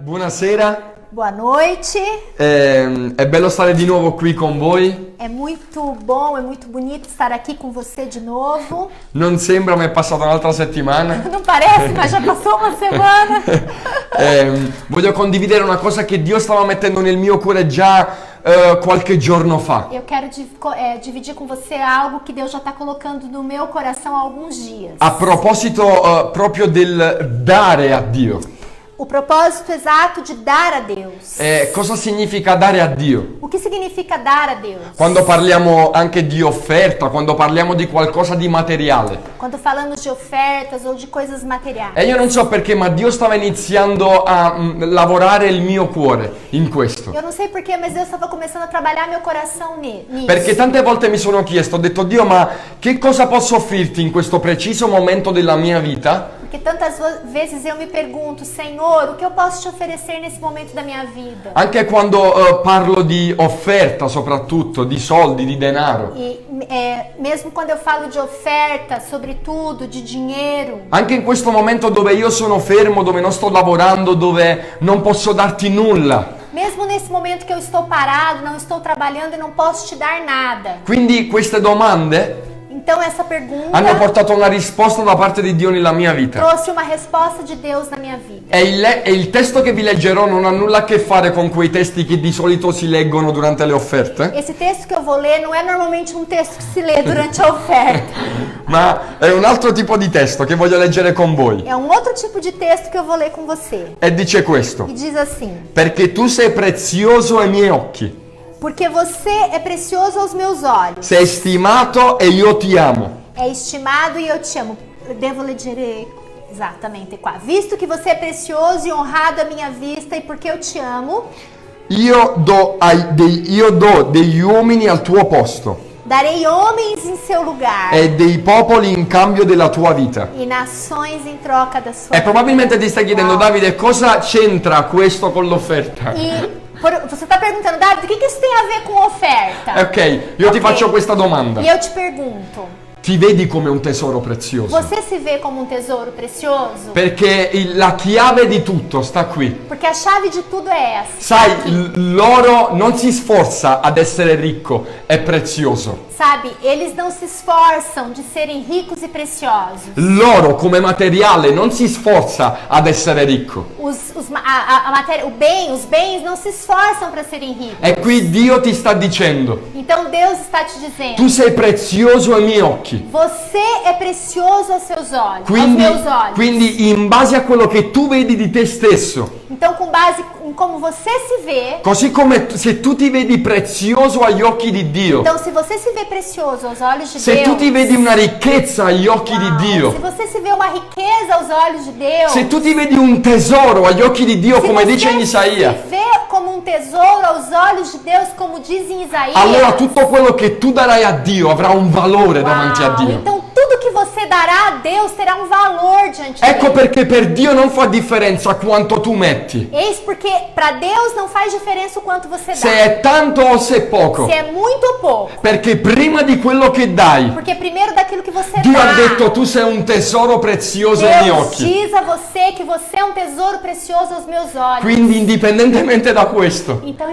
Buonasera, Boa noite, è bello stare di nuovo qui con voi. é muito bom, é muito bonito estar aqui com você de novo. Non sembra, ma è passata un'altra settimana. Não parece, mas já passou uma semana. Voglio condividere una cosa che Dio stava mettendo nel mio cuore già qualche giorno fa. Eu quero dividir com você algo que Deus já está colocando no meu coração há alguns dias. A proposito proprio del dare a Dio. O propósito exato de dar a Deus. Cosa significa dare a Dio? O que significa dar a Deus? Quando parliamo anche di offerta, quando parliamo di qualcosa di materiale. Quando falamos de ofertas ou de coisas materiais. E io non so perché, ma Dio stava iniziando a lavorare il mio cuore in questo. Eu não sei porquê, mas Deus estava começando a trabalhar meu coração nisso. Perché tante volte mi sono chiesto, ho detto Dio, ma che cosa posso offrirti in questo preciso momento della mia vita? Porque tantas vezes eu me pergunto, Senhor, o que eu posso te oferecer nesse momento da minha vida? Anche quando parlo di offerta, soprattutto, di soldi, di denaro. E mesmo quando eu falo de oferta, sobretudo, de dinheiro. Anche in questo momento dove io sono fermo, dove non sto lavorando, dove non posso darti nulla. Mesmo nesse momento que eu estou parado, não estou trabalhando e não posso te dar nada. Quindi queste domande Então essa pergunta hanno portato una risposta da parte di Dio nella mia vita. trouxe uma resposta de Deus na minha vida. E il testo che vi leggerò non ha nulla a che fare con quei testi che di solito si leggono durante le offerte, Esse texto que eu vou ler não é normalmente um texto que se lê durante a oferta. ma è un altro tipo di testo che voglio leggere con voi. É um outro tipo de texto que eu vou ler com você. E dice questo: E diz assim: perché tu sei prezioso ai miei occhi, porque você é precioso aos meus olhos. sei stimato e io ti amo. É estimado e eu te amo. Eu devo ler exatamente qua. Visto que você é precioso e honrado à minha vista e porque eu te amo, Io do degli uomini al tuo posto darei homens em seu lugar e dei popoli in cambio della tua vita. e nações em troca da sua E probabilmente ti stai chiedendo, Wow. Davide, cosa c'entra questo con l'offerta? Você está perguntando, David, o que isso tem a ver com oferta? Ok, io ti Ok. faccio questa domanda. E eu te pergunto, Ti vedi come un tesoro prezioso? você se vê como um tesouro precioso? Perché la chiave di tutto sta qui. Porque a chave de tudo é essa. Sai, l'oro non si sforza ad essere ricco e prezioso. Sabe, eles não se esforçam de serem ricos e preciosos. L'oro come materiale non si sforza ad essere ricco. Os bens não se esforçam para serem ricos. E qui Dio ti sta dicendo, Então Deus está te dizendo, tu sei prezioso ai miei occhi. você é precioso aos seus olhos, Quindi, aos meus olhos. quindi in base a quello che tu vedi di te stesso, Então, com base em como você se vê, così come se tu ti vedi prezioso agli occhi di Dio, então se você se vê precioso aos olhos de se Deus, tu ti vedi una ricchezza agli occhi di se Dio, você se vê uma riqueza aos olhos de Deus, se tu ti vedi un tesoro agli occhi di Dio, se come você dice in Isaia, se vê como um tesouro aos olhos de Deus, como diz em Isaías, allora tutto quello che tu darai a Dio avrà un valore davanti a uau, Dio. então tudo que você dará a Deus terá um valor diante Ecco dele. perché per Dio non fa differenza quanto tu metti, Eis porque para Deus não faz diferença o quanto você se dá. è tanto o se è poco, Se é muito ou pouco. perché prima di quello che dai, Porque primeiro daquilo que você Dio dá, ha detto tu sei un tesoro prezioso ai miei Deus occhi. diz a você que você é um tesouro precioso aos meus olhos. Quindi indipendentemente da questo, Então,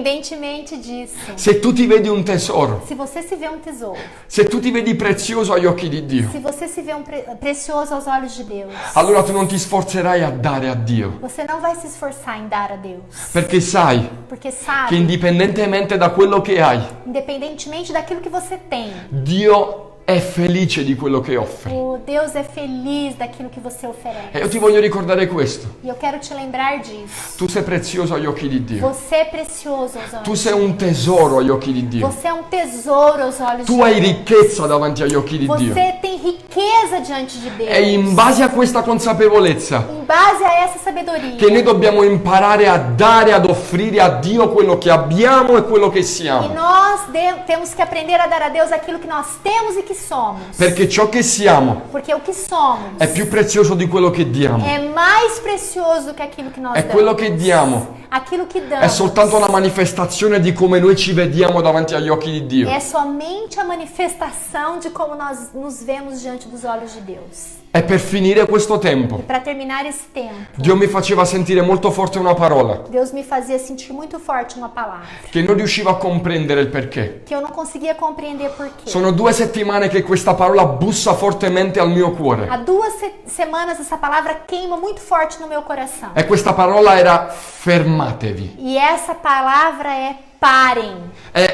independentemente disso, se tu ti vedi un tesoro, se você se vê um tesouro, se tu ti vedi prezioso agli occhi di Dio, se você se vê precioso aos olhos de Deus, allora tu non ti sforzerai a dare a Dio, você não vai se esforçar em dar a Deus. perché sai Porque che sabe, indipendentemente da quello che hai, independentemente daquilo que você tem, Dio è felice di quello che offri. o Deus é feliz daquilo que você E oferece. io ti voglio ricordare questo. E eu quero te lembrar disso. Tu sei prezioso agli occhi di Dio. Você é precioso aos Tu olhos. sei un tesoro agli occhi di Dio. Você é um tesouro aos olhos Tu de hai Deus. ricchezza davanti agli occhi di Dio. Você tem riqueza diante de Deus. E in base a questa consapevolezza Em base a essa sabedoria, che noi dobbiamo imparare a dare, ad offrire a Dio quello che abbiamo e quello che e siamo. nós temos que aprender a dar a Deus aquilo que nós temos e que somos. Perché ciò che siamo Porque o que somos è più prezioso di quello che diamo. é mais precioso que aquilo que nós E damos. quello che diamo Aquilo que è damos soltanto una manifestazione di come noi ci vediamo davanti agli occhi di Dio. é somente a manifestação de como nós nos vemos diante dos olhos de Deus. E per finire questo tempo, Para terminar esse tempo, Dio mi faceva sentire molto forte una parola Deus me fazia sentir muito forte uma palavra che non riuscivo a comprendere il perché. que eu não conseguia compreender por quê. Sono 2 settimane che questa parola bussa fortemente al mio cuore. Há 2 semanas essa palavra queima muito forte no meu coração. E questa parola era fermatevi. E essa palavra é parem.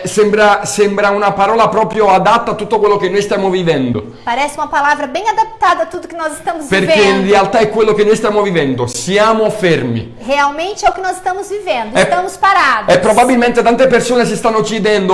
Sembra una parola proprio adatta a tutto quello che noi stiamo vivendo. Parece uma palavra bem adaptada a tudo que nós estamos Perché in vivendo. realtà è quello che noi stiamo vivendo. Siamo fermi. Realmente é o que nós estamos vivendo. É- Estamos parados. E probabilmente tante persone si stanno chiedendo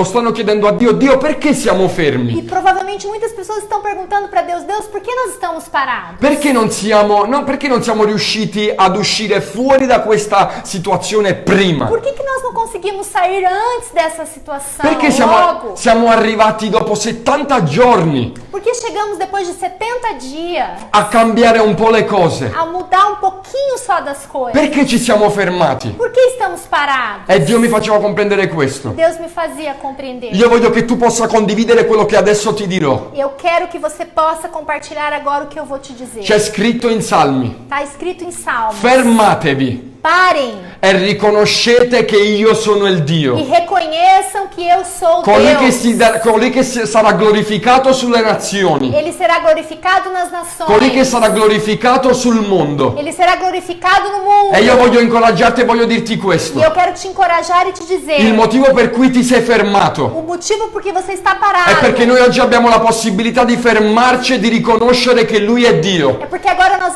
a Dio, Dio, perché siamo E fermi? provavelmente muitas pessoas estão perguntando para Deus, Deus, por que nós estamos parados? Perché non siamo riusciti ad uscire fuori da questa situazione prima? Por que nós não conseguimos sair antes dessa situação? Perché Logo? siamo arrivati dopo 70 giorni Porque chegamos depois de 70 dias a cambiare un po' le cose? a mudar um pouquinho só das coisas. Perché ci siamo fermati? Por que estamos parados? E Dio mi faceva comprendere questo. Deus me fazia compreender. Io voglio che tu possa condividere quello che adesso ti dirò. Eu quero que você possa compartilhar agora o que eu vou te dizer. C'è scritto in Salmi: Está escrito em Salmos. fermatevi Parem e riconoscete che io sono il e Dio. reconheçam que eu sou Colui che Deus. sarà glorificato sulle nazioni. Ele será glorificado nas Colui che nações. sarà glorificato sul mondo. Ele será glorificado no mundo. E io voglio incoraggiarti e voglio dirti E questo. eu quero te encorajar e te dizer. Il motivo per cui ti sei fermato O motivo por que você está è parado. perché noi oggi abbiamo la possibilità di fermarci e di riconoscere che Lui è Dio. É porque agora nós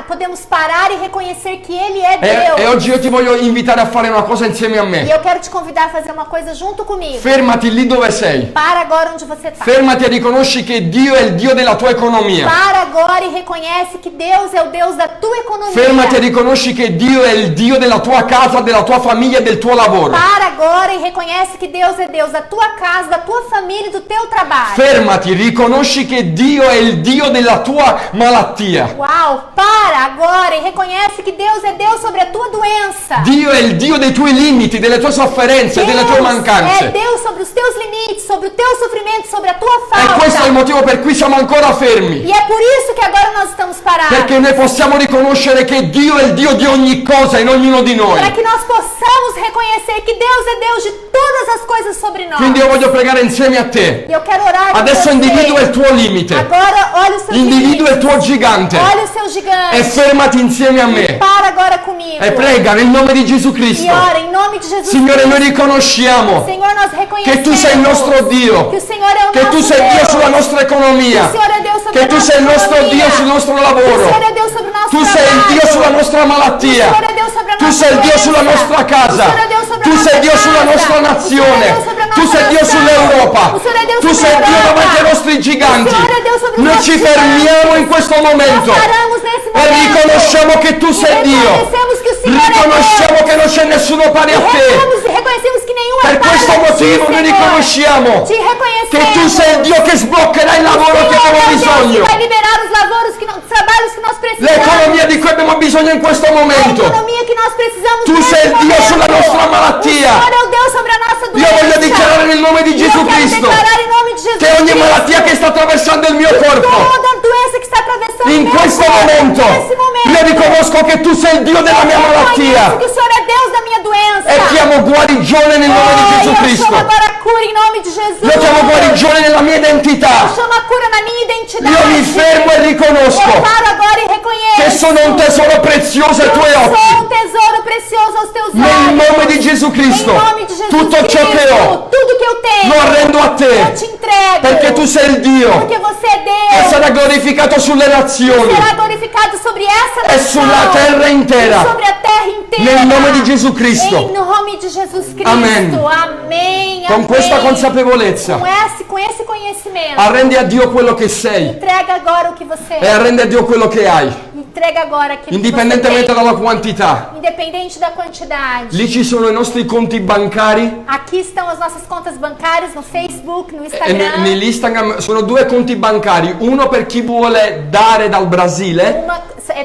podemos parar e reconhecer que Ele é E Deus. oggi io ti voglio invitare a fare una cosa insieme a E me. eu quero te convidar a fazer uma coisa junto comigo. Fermati lì dove sei. Para agora onde você está. Fermati e riconosci che Dio è il Dio della tua economia. Para agora e reconhece que Deus é o Deus da tua economia. Fermati e riconosci che Dio è il Dio della tua casa, della tua famiglia e del tuo lavoro. Para agora e reconhece que Deus é Deus da tua casa, da tua família e do teu trabalho. Fermati, riconosci che Dio è il Dio della tua malattia. Uau, para agora e reconhece que Deus é Deus sobre a tua doença. Dio è il Dio dei tuoi limiti, delle tue sofferenze, delle tue é mancanze. Deus sobre os teus limites, sobre o teu sofrimento, sobre a tua E questo è il falta. motivo per cui siamo ancora fermi. E é por isso que agora nós estamos parados. Perché noi possiamo riconoscere che Dio è il Dio di ogni cosa in ognuno di Para noi. que nós possamos reconhecer que Deus é Deus de todas as coisas sobre nós. Quindi io voglio pregare insieme a te. E eu quero orar com Adesso você. individua il tuo limite. Agora olha o seu Individua il limite. tuo gigante. Olha o seu gigante. E fermati insieme a me. Para agora comigo. E prega nel nome di Gesù E Cristo. ora em nome de Jesus Signore, Cristo. noi riconosciamo Senhor, nós reconhecemos che tu sei il nostro Dio, que o Senhor é o che tu nosso sei Dio Deus. sulla nostra Que economia, o Senhor é Deus sobre che a tu nossa sei il nostro economia. Dio sul nostro Que o lavoro, Senhor é Deus sobre o nosso tu sei il trabalho. Dio sulla nostra O malattia, Senhor é Deus sobre a tu nossa sei il Dio doença. sulla nostra casa, O Senhor é Deus sobre a tu nossa sei Dio sulla casa. nostra O Senhor é nazione, Deus sobre a tu nossa sei Dio nação. sull'Europa, O Senhor é Deus tu sobre sei a Dio Europa. davanti ai nostri giganti. O Senhor é Deus sobre os Noi nossos ci gigantes. fermiamo in questo momento Nós paramos nesse e momento. riconosciamo che tu sei Dio. Reconhecemos que o Senhor é Riconosciamo Deus. che non c'è nessuno pari a te. Reconhecemos que nenhum é Per pari questo a ti, motivo noi Senhor. riconosciamo Te reconhecemos. che tu sei il Dio che sbloccherà il lavoro che Senhor abbiamo é o Deus bisogno. que vai liberar os lavouros, os trabalhos que nós precisamos. L'economia di cui abbiamo bisogno in questo A momento. economia que nós precisamos. Tu nesse sei il Dio momento. sulla nostra malattia. O Senhor é o Deus sobre a nossa Io doença. voglio dichiarare nel nome di E Gesù eu quero Cristo declarar em nome de Jesus che ogni Cristo, malattia che sta attraversando il mio corpo, toda doença que está atravessando in meu questo corpo, momento, nesse momento, io riconosco che tu sei il Dio della mia eu reconheço malattia que o Senhor é Deus da minha doença. e chiamo guarigione nel nome di Gesù Eu Cristo. chamo agora a cura em nome de Jesus. Io chiamo guarigione nella mia identità. Eu chamo a cura na minha identidade. Io mi fermo e riconosco Eu paro agora e che reconheço. sono un tesoro prezioso ai tuoi Eu sou occhi. um tesouro precioso aos teus Nel olhos. nome di Gesù Cristo, Em nome de Jesus tutto Cristo, ciò che ho tudo que eu tenho, lo arrendo a eu te, te entrego. perché tu sei il Dio Porque você é che Deus. sarà glorificato sulle nazioni Será glorificado sobre essa e nação. sulla terra intera. Sobre a terra inteira. Nel nome di Gesù Cristo. Em nome de Jesus Cristo. Amen. Amém. Con amém. questa consapevolezza Com esse conhecimento. arrendi a Dio quello che sei Entrega agora o que você e é. arrendi a Dio quello che hai, Entrega agora aquilo que indipendentemente você tem. dalla quantità. Independente da quantidade. Lì ci sono i nostri conti bancari Aqui estão as nossas contas bancárias no Facebook, no e Instagram. nell'Instagram sono 2 conti bancari, uno per chi vuole dare dal Brasile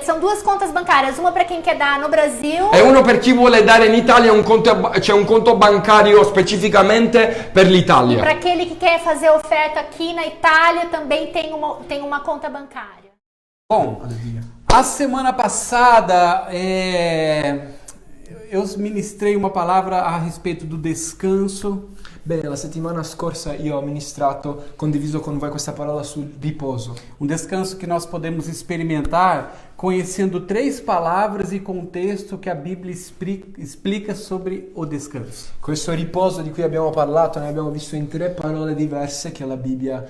São 2 contas bancárias, uma para quem quer dar no Brasil e uno per chi vuole dare in Italia, c'è un conto bancario specificamente per l'Italia. para aquele que quer fazer oferta aqui na Itália também tem uma conta bancária. Bom, a semana passada eu ministrei uma palavra a respeito do descanso. Bene, la settimana scorsa io ho ministrato, condiviso con voi questa parola sul riposo. Um descanso que nós podemos experimentar conhecendo 3 palavras e contexto que a Bíblia explica sobre o descanso. Questo riposo di cui abbiamo parlato, ne abbiamo visto in 3 parole diverse che la Bibbia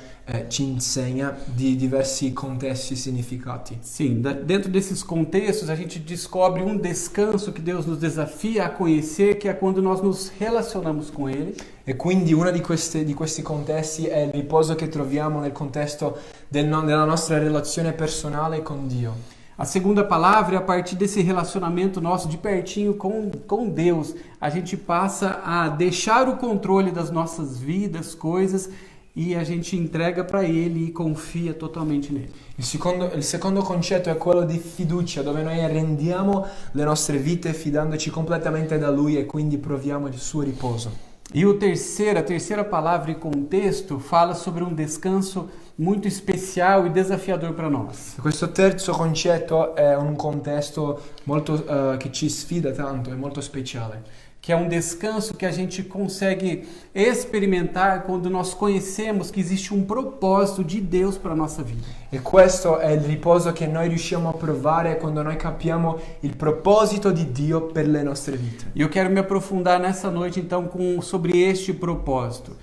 ci insegna di diversi contesti e significati. Sim, dentro desses contextos a gente descobre um descanso que Deus nos desafia a conhecer, que é quando nós nos relacionamos com Ele. E quindi uno di questi contesti è il riposo che troviamo nel contesto della nostra relazione personale con Dio. A segunda palavra é a partir desse relacionamento nosso de pertinho com Deus, a gente passa a deixar o controle das nossas vidas, coisas, e a gente entrega para Ele e confia totalmente nele. Il secondo concetto è quello di fiducia, dove noi rendiamo le nostre vite fidandoci completamente da Lui e quindi proviamo il suo riposo. E a terceira palavra e contexto fala sobre um descanso muito especial e desafiador para nós. Questo terzo concetto è un contesto molto che ci sfida tanto, è molto speciale. Que é um descanso que a gente consegue experimentar quando nós conhecemos que existe um propósito de Deus para a nossa vida. E questo è il riposo che noi riusciamo a provare quando noi capiamo il proposito di Dio per le nostre vite. E eu quero me aprofundar nessa noite então sobre este propósito.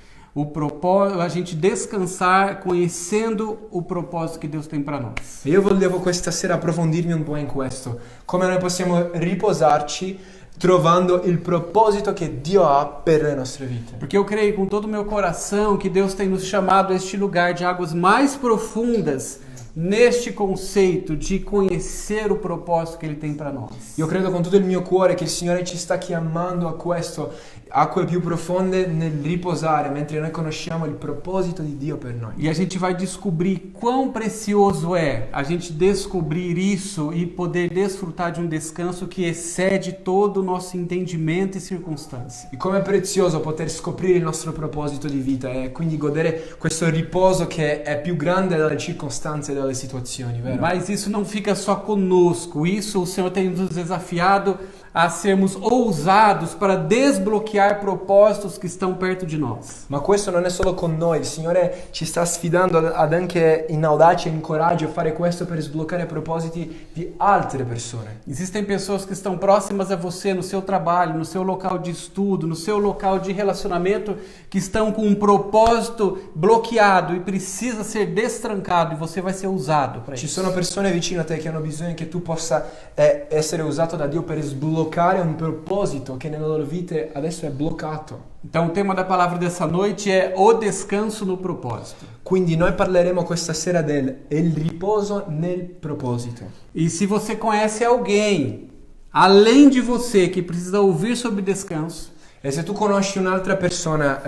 A gente descansar conhecendo o propósito que Deus tem para nós. E io volevo questa sera approfondirmi un po' in questo, come noi possiamo riposarci trovando il proposito che Dio ha per le nostre vite. Porque eu creio com todo o meu coração que Deus tem nos chamado a este lugar de águas mais profundas, neste conceito de conhecer o propósito que Ele tem para nós. Io credo con tutto il mio cuore che il Signore ci sta chiamando a questo, acque più profonde nel riposare, mentre noi conosciamo il proposito di Dio per noi. E a gente vai descobrir quão precioso é a gente descobrir isso e poder desfrutar de um descanso que excede todo o nosso entendimento e circunstância. E come è prezioso poter scoprire il nostro proposito di vita e quindi godere questo riposo che è più grande dalle circostanze e dalle situazioni, vero? Mas isso não fica só conosco, isso o Senhor tem nos desafiado a sermos ousados para desbloquear propósitos que estão perto de nós. Ma questo non è solo con noi, il Signore ci sta sfidando ad anche in audacia e in coraggio a fare questo per sbloccare propositi di altre persone. Existem pessoas que estão próximas a você no seu trabalho, no seu local de estudo, no seu local de relacionamento, que estão com um propósito bloqueado e precisa ser destrancado, e você vai ser usado para isso. Ci sono persone vicino a te che hanno bisogno che tu possa essere usato da Dio per sbloccare un proposito che nelle loro vite adesso è bloccato. Então o tema da palavra dessa noite é o descanso no propósito. Quindi noi parleremo questa sera del il riposo nel proposito. E se você conhece alguém, além de você, que precisa ouvir sobre descanso, E se tu conosci un'altra persona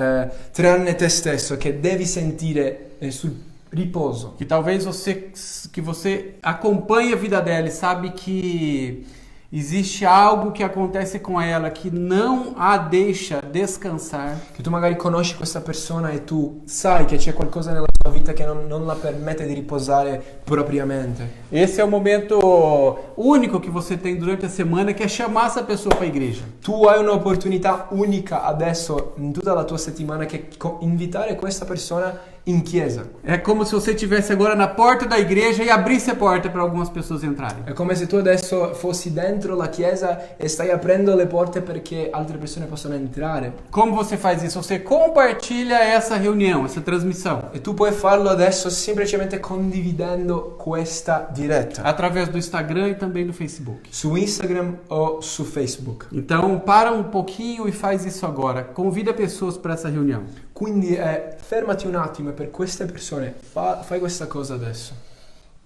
tranne te stesso che devi sentire sul riposo, que talvez você acompanhe a vida dela e sabe que existe algo que acontece com ela que não a deixa descansar, che tu magari conosci questa persona e tu sai che c'è qualcosa nella tua vita che non la permette di riposare propriamente. esse é o momento único que você tem durante a semana, que é chamar essa pessoa para a igreja. Tu hai un'opportunità unica adesso in tutta la tua settimana che invitare questa persona in chiesa. É como se você estivesse agora na porta da igreja e abrisse a porta para algumas pessoas entrarem. È come se tu adesso fossi dentro la chiesa e stai aprendo le porte perché altre persone possano entrare. Como você faz isso? Você compartilha essa reunião, essa transmissão, E tu puoi farlo adesso semplicemente condividendo questa diretta através do Instagram e também do Facebook. su Instagram o su Facebook. Então, para um pouquinho e faz isso agora. Convida pessoas para essa reunião. Quindi fermati un attimo e per queste persone fai questa cosa adesso.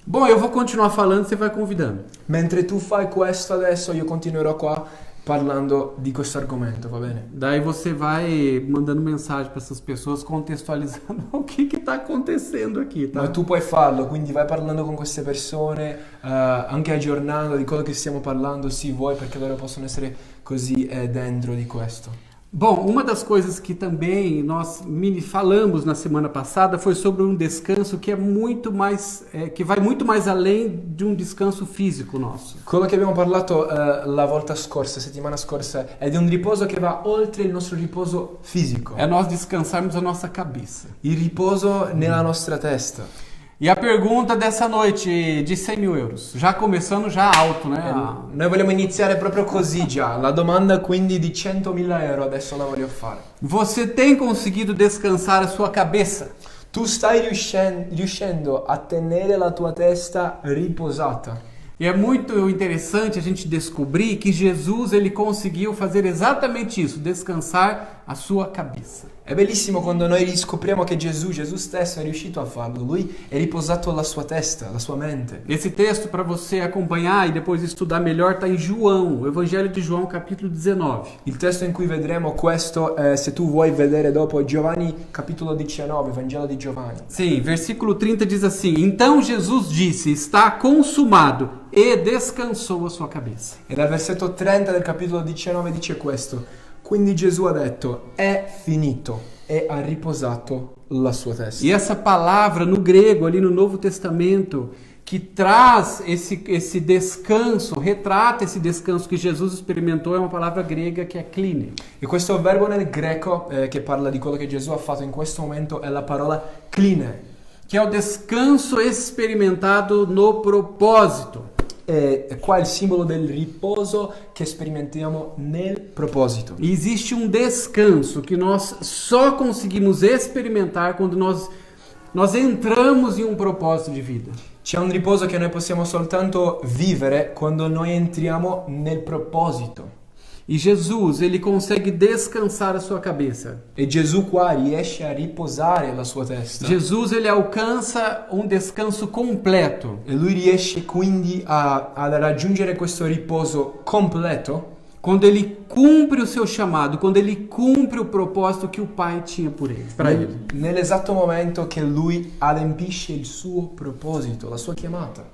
Bom, eu vou continuar falando, você vai convidando. Mentre tu fai questo adesso io continuerò qua parlando di questo argomento, va bene? Daí você vai mandando mensagem para essas pessoas, contextualizando o que está acontecendo aqui, tá? Ma tu puoi farlo, quindi vai parlando con queste persone, anche aggiornando di quello che stiamo parlando, se vuoi, perché loro possono essere così dentro di questo. Bom, uma das coisas que também nós falamos na semana passada foi sobre um descanso que é muito mais, que vai muito mais além de um descanso físico nosso. Quello che abbiamo parlato la volta scorsa, settimana scorsa, è di un riposo che va oltre il nostro riposo fisico. É nós descansarmos a nossa cabeça. Il riposo nella nostra testa. E a pergunta dessa noite de 100 mil euros, já começando já alto, né? Noi vogliamo iniziare proprio così già. La domanda quindi di 100.000 euro adesso la voglio fare. Você tem conseguido descansar a sua cabeça? Tu stai riuscendo a tenere la tua testa riposata? E é muito interessante a gente descobrir que Jesus ele conseguiu fazer exatamente isso, descansar a sua cabeça. È bellissimo quando noi riscopriamo che Gesù stesso è riuscito a farlo. Lui è riposato la sua testa, la sua mente. Esse texto para você acompanhar e depois estudar melhor está em João, o Evangelho de João, capítulo 19. Il testo in cui vedremo questo, se tu vuoi vedere dopo, Giovanni capitolo 19, Vangelo di Giovanni. Sim, versículo 30 diz assim: Então Jesus disse, está consumado, e descansou a sua cabeça. E dal versetto 30 del capitolo 19 dice questo: Quindi Gesù ha detto, è finito, e ha riposato la sua testa. E essa palavra no grego, ali no Novo Testamento, que traz esse descanso, retrata esse descanso que Jesus experimentou, é uma palavra grega que é kline. E questo verbo nel greco, che parla di quello che Gesù ha fatto in questo momento, è la parola kline. Que é o descanso experimentado no propósito. E qua è il simbolo del riposo che sperimentiamo nel proposito. E existe um descanso que nós só conseguimos experimentar quando nós entramos em um propósito de vida. C'è un riposo che noi possiamo soltanto vivere quando noi entriamo nel proposito. E Jesus, ele consegue descansar a sua cabeça. E Gesù qua riesce a riposare la sua testa. Jesus, ele alcança um descanso completo. E lui riesce quindi a raggiungere questo riposo completo quando ele cumpre o seu chamado, quando ele cumpre o propósito que o Pai tinha para ele. Nell'esatto momento che lui adempisce il suo proposito, la sua chiamata.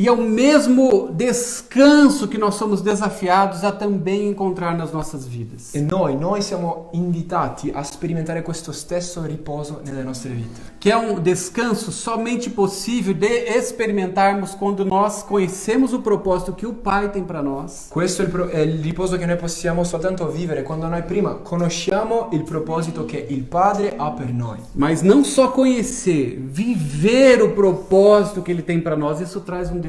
E é o mesmo descanso que nós somos desafiados a também encontrar nas nossas vidas. E noi siamo invitati a sperimentare questo stesso riposo nelle nostre vite. Que é um descanso somente possível de experimentarmos quando nós conhecemos o propósito que o Pai tem para nós. Questo è il riposo che noi possiamo soltanto vivere quando noi prima conosciamo il proposito che il Padre ha per noi. Mas não só conhecer, viver o propósito que Ele tem para nós, isso traz um descanso.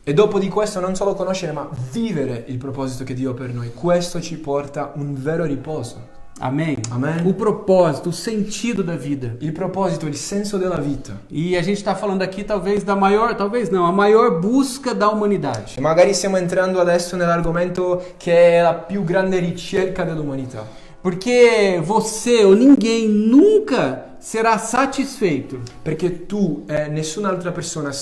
E dopo di questo non solo conoscere, ma vivere il proposito che Dio ha per noi. Questo ci porta un vero riposo. Amém? Amen. O propósito, o sentido da vida. Il proposito, il senso della vita. E a gente está falando aqui talvez a maior busca da humanidade. E magari stiamo entrando adesso nell'argomento che è la più grande ricerca dell'umanità. Porque você ou ninguém nunca será satisfeito. Perché tu e nessun'altra persona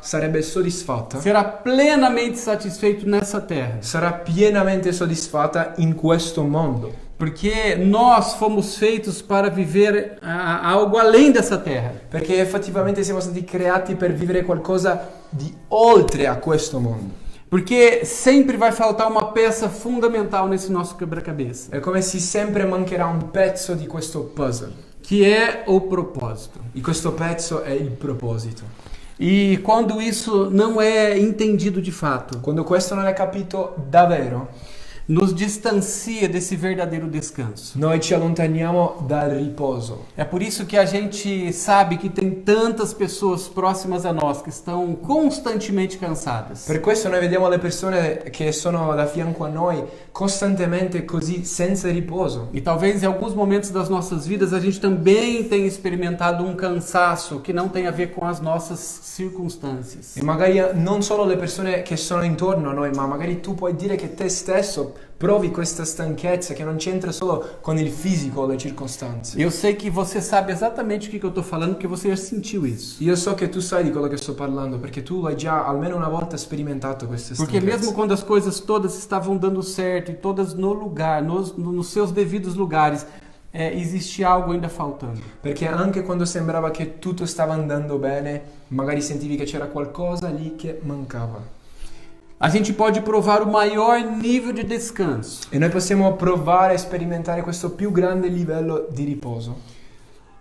sarebbe soddisfatta. Será plenamente satisfeito nessa terra. Sarà pienamente soddisfatta in questo mondo. Porque nós fomos feitos para viver algo além dessa terra. Perché effettivamente siamo stati creati per vivere qualcosa di oltre a questo mondo. Porque sempre vai faltar uma peça fundamental nesse nosso quebra-cabeça. È come se sempre mancherà un pezzo di questo puzzle. Que é o propósito. E questo pezzo è il proposito. E quando isso não é entendido de fato, Quando questo non è capito davvero, nos distancia desse verdadeiro descanso. noi ci allontaniamo dal riposo. É por isso que a gente sabe que tem tantas pessoas próximas a nós que estão constantemente cansadas. Per questo noi vediamo le persone che sono da fianco a noi costantemente così senza riposo. E talvez em alguns momentos das nossas vidas a gente também tenha experimentado um cansaço que não tem a ver com as nossas circunstâncias. E magari non solo le persone che sono intorno a noi, ma magari tu puoi dire che te stesso provi questa stanchezza che non c'entra solo con il fisico o le circostanze. Eu sei que você sabe exatamente o que eu estou falando, porque você já sentiu isso. Io so che tu sai di quello che sto parlando, perché tu hai già almeno una volta sperimentato queste Porque stanchezze. mesmo quando as coisas todas estavam dando certo e todas no lugar, nos seus devidos lugares, existe algo ainda faltando. Perché anche quando sembrava che tutto stava andando bene, magari sentivi che c'era qualcosa lì che mancava. a gente pode provar o maior nível de descanso. E noi possiamo provare a sperimentare questo più grande livello di riposo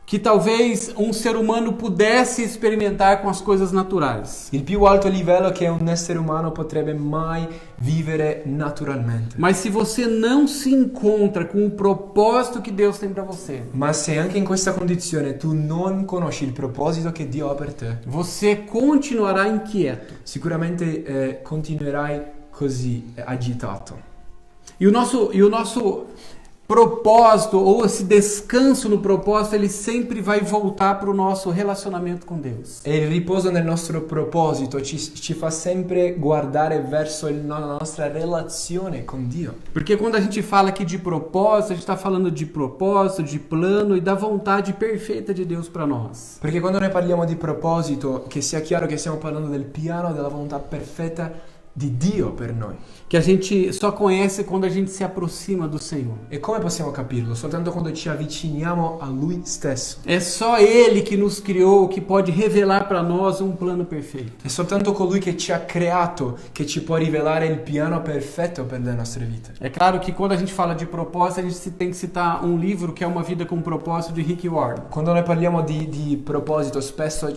Que talvez um ser humano pudesse experimentar com as coisas naturais. il più alto livello che un essere umano potrebbe mai vivere naturalmente. Mas se você não se encontra com o propósito que Deus tem para você, Ma se anche in questa condizione tu non conosci il proposito che Dio ha per te, você continuará inquieto. sicuramente continuerai così agitato. E o nosso propósito, ou esse descanso no propósito, ele sempre vai voltar para o nosso relacionamento com Deus. E il riposo nel nostro proposito ci fa sempre guardare verso la nostra relazione con Dio. Porque quando a gente fala aqui de propósito, a gente está falando de propósito, de plano e da vontade perfeita de Deus para nós. Perché quando noi parliamo di proposito, che sia chiaro che stiamo parlando del piano della volontà perfetta di Dio per noi. Que a gente só conhece quando a gente se aproxima do Senhor. E come possiamo capirlo? Soltanto quando ci avviciniamo a Lui stesso. É só Ele que nos criou, que pode revelar para nós um plano perfeito. È soltanto colui che ci ha creato che ci può rivelare il piano perfetto per le nostre vite. É claro que quando a gente fala de propósito, a gente tem que citar um livro que é Uma Vida com Propósito, de Rick Warren. Quando noi parliamo di proposito, spesso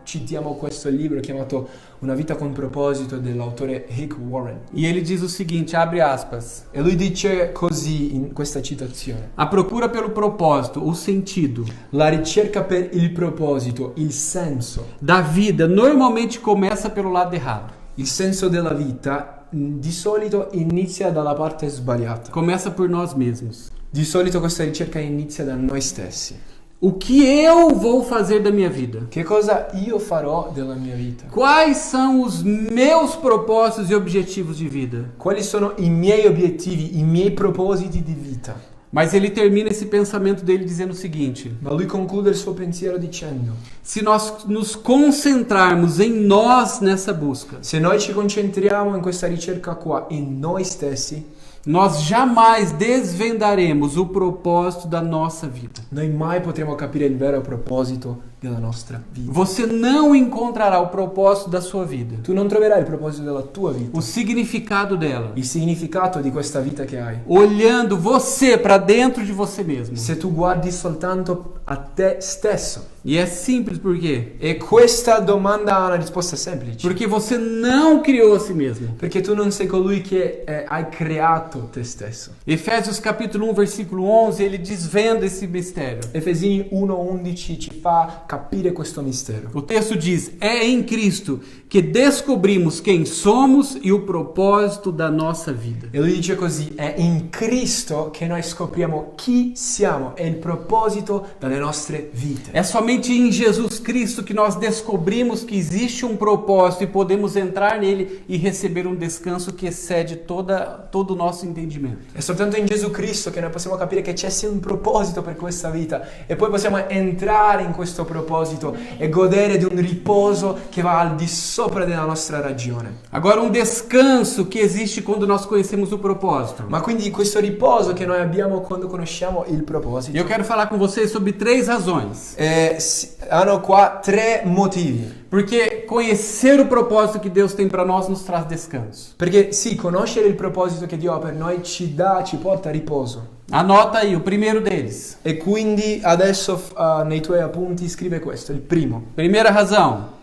citiamo questo libro chiamato Una vita con proposito dell'autore Rick Warren. E ele diz o seguinte, abre aspas: E lui dice così in questa citazione: a procura pelo propósito, o sentido la ricerca per il proposito, il senso. da vida normalmente começa pelo lado errado. Il senso della vita di solito inizia dalla parte sbagliata. Começa por nós mesmos. Di solito questa ricerca inizia da noi stessi. O que eu vou fazer da minha vida? Che cosa io farò della mia vita? Quais são os meus propósitos e objetivos de vida? Quali sono i miei obiettivi, i miei propositi di vita? Mas ele termina esse pensamento dele dizendo o seguinte: Ma lui conclude il suo pensiero dicendo: se nós nos concentrarmos em nós nessa busca, se noi ci concentriamo in questa ricerca qua, in noi stessi, nós jamais desvendaremos o propósito da nossa vida. noi mai potremo capire il vero proposito della nostra vita. Você não encontrará o propósito da sua vida, Tu non troverai il proposito della tua vita, o significado dela, il significato di questa vita che hai, olhando você para dentro de você mesmo. se tu guardi soltanto a te stesso. E é simples por quê? E questa domanda ha una risposta semplice. Porque você não criou a si mesmo. Perché tu non sei colui che hai creato te stesso. Efésios capítulo 1, versículo 11, ele desvenda esse mistério. Efesini 1:11 ci fa capire questo mistero. O texto diz: é em Cristo que descobrimos quem somos e o propósito da nossa vida. E lui dice così: è in Cristo che noi scopriamo chi siamo e il proposito delle nostre vite. É somente em Jesus Cristo que nós descobrimos que existe um propósito e podemos entrar nele e receber um descanso que excede todo o nosso entendimento. È soltanto in Gesù Cristo che noi possiamo capire che c'è un proposito per questa vita e poi possiamo entrare in questo proposito e godere di un riposo che va al di sopra della nostra ragione. Agora, um descanso que existe quando nós conhecemos o propósito. Ma quindi questo riposo che noi abbiamo quando conosciamo il proposito. Eu quero falar com vocês sobre 3 razões. Hanno qua 3 motivi. Porque conhecer o propósito que Deus tem para nós nos traz descanso. Perché sì, conoscere il proposito che Dio ha per noi ci porta a riposo. Anota aí o primeiro deles. E quindi adesso nei tuoi appunti scrive questo, il primo. Primeira razão: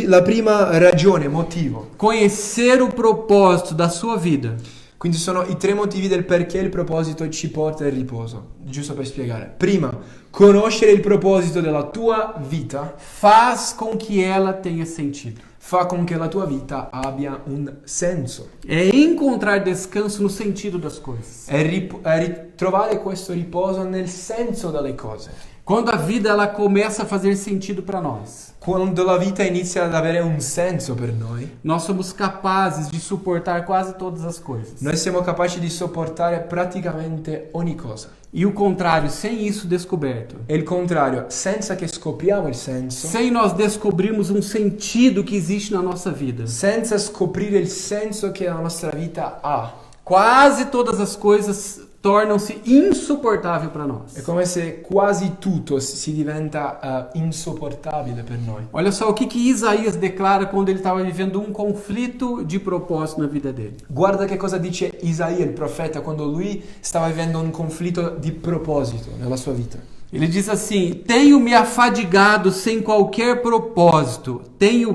La prima ragione, motivo. conhecer o propósito da sua vida Quindi sono i 3 motivi del perché il proposito ci porta al riposo. Giusto per spiegare. Prima, conoscere il proposito della tua vita faz com que ela tenha sentido. fa con che la tua vita abbia un senso. É encontrar descanso no sentido das coisas. È ritrovare questo riposo nel senso delle cose. Quando a vida ela começa a fazer sentido para nós, Quando la vita inizia ad avere un senso per noi, nós somos capazes de suportar quase todas as coisas. noi siamo capaci di sopportare praticamente ogni cosa. E o contrário, sem isso descoberto, E il contrario, senza che scopriamo il senso, sem nós descobrirmos um sentido que existe na nossa vida, senza scoprire il senso che la nostra vita ha, quase todas as coisas tornam-se insuportáveis para nós. È come se quasi tutto si diventa insopportabile per noi. Olha só o que Isaías declara quando ele estava vivendo um conflito de propósito na vida dele. Guarda che cosa dice Isaia, il profeta, quando lui stava vivendo un conflitto di proposito nella sua vita. Ele diz assim: tenho me afadigado sem qualquer propósito, tenho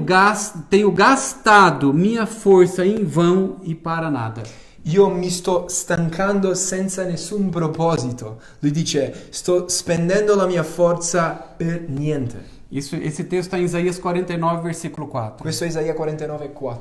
gastado minha força em vão e para nada. Io mi sto stancando senza nessun proposito. Lui dice, sto spendendo la mia forza per niente. Esse texto está em Isaías 49, versículo 4. Questo è Isaia 49,4.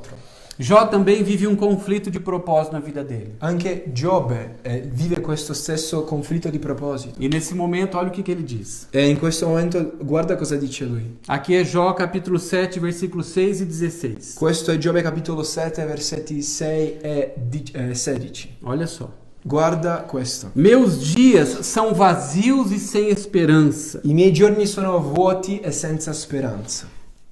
Jó também vive um conflito de propósito na vida dele. Anche Giobbe vive questo stesso conflitto di proposito. E nesse momento, olha o que ele diz. E in questo momento guarda cosa dice lui. Aqui é Jó capítulo 7, versículos 6 e 16. Questo è Giobbe capitolo 7, versetti 6 e 16. Olha só. Guarda questo. Meus dias são vazios e sem esperança. I miei giorni sono vuoti e senza speranza.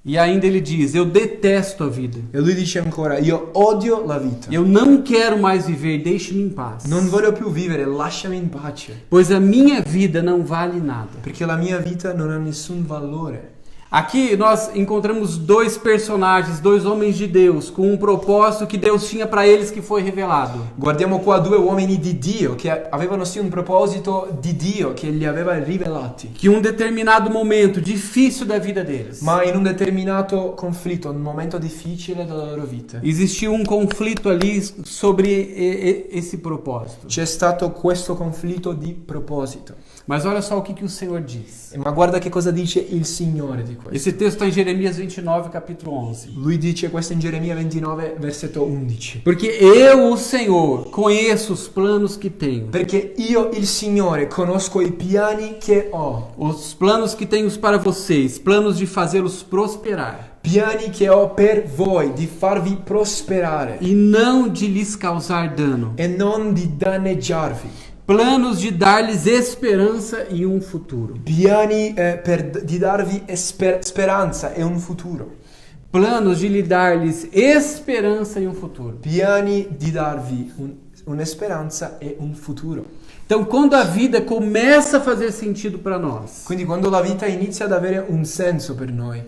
E ainda ele diz: eu detesto a vida. E lui dice ancora, io odio la vita. Eu não quero mais viver, deixe-me em paz. Non voglio più vivere, lasciami in pace. Pois a minha vida não vale nada. Perché la mia vita non ha nessun valore. Aqui nós encontramos dois personagens, dois homens de Deus, com um propósito que Deus tinha para eles que foi revelado. Guardiamo qua due uomini di Dio che avevano sì un proposito di Dio che li aveva rivelati. Que um determinado momento difícil da vida deles, Ma in un determinato conflitto, un momento difficile della loro vita, existiu um conflito ali sobre esse propósito. c'è stato questo conflitto di proposito. Mas olha só o que o Senhor diz. Ma guarda che cosa dice il Signore di questo. Esse texto está em Jeremias 29, capítulo 11. Lui dice questo in Geremia 29, versetto 11. Porque eu, o Senhor, conheço os planos que tenho. Perché io, il Signore, conosco i piani che ho. Os planos que tenho para vocês, planos de fazê-los prosperar. Piani che ho per voi, di farvi prosperare. E não de lhes causar dano. E non di danneggiarvi. Planos de dar-lhes esperança e um futuro. Piani di darvi speranza e un futuro. Planos de lhe dar-lhes esperança e um futuro. Piani di darvi un'esperanza e un futuro. Então, quando a vida começa a fazer sentido para nós, Quindi quando la vita inizia ad avere un senso per noi,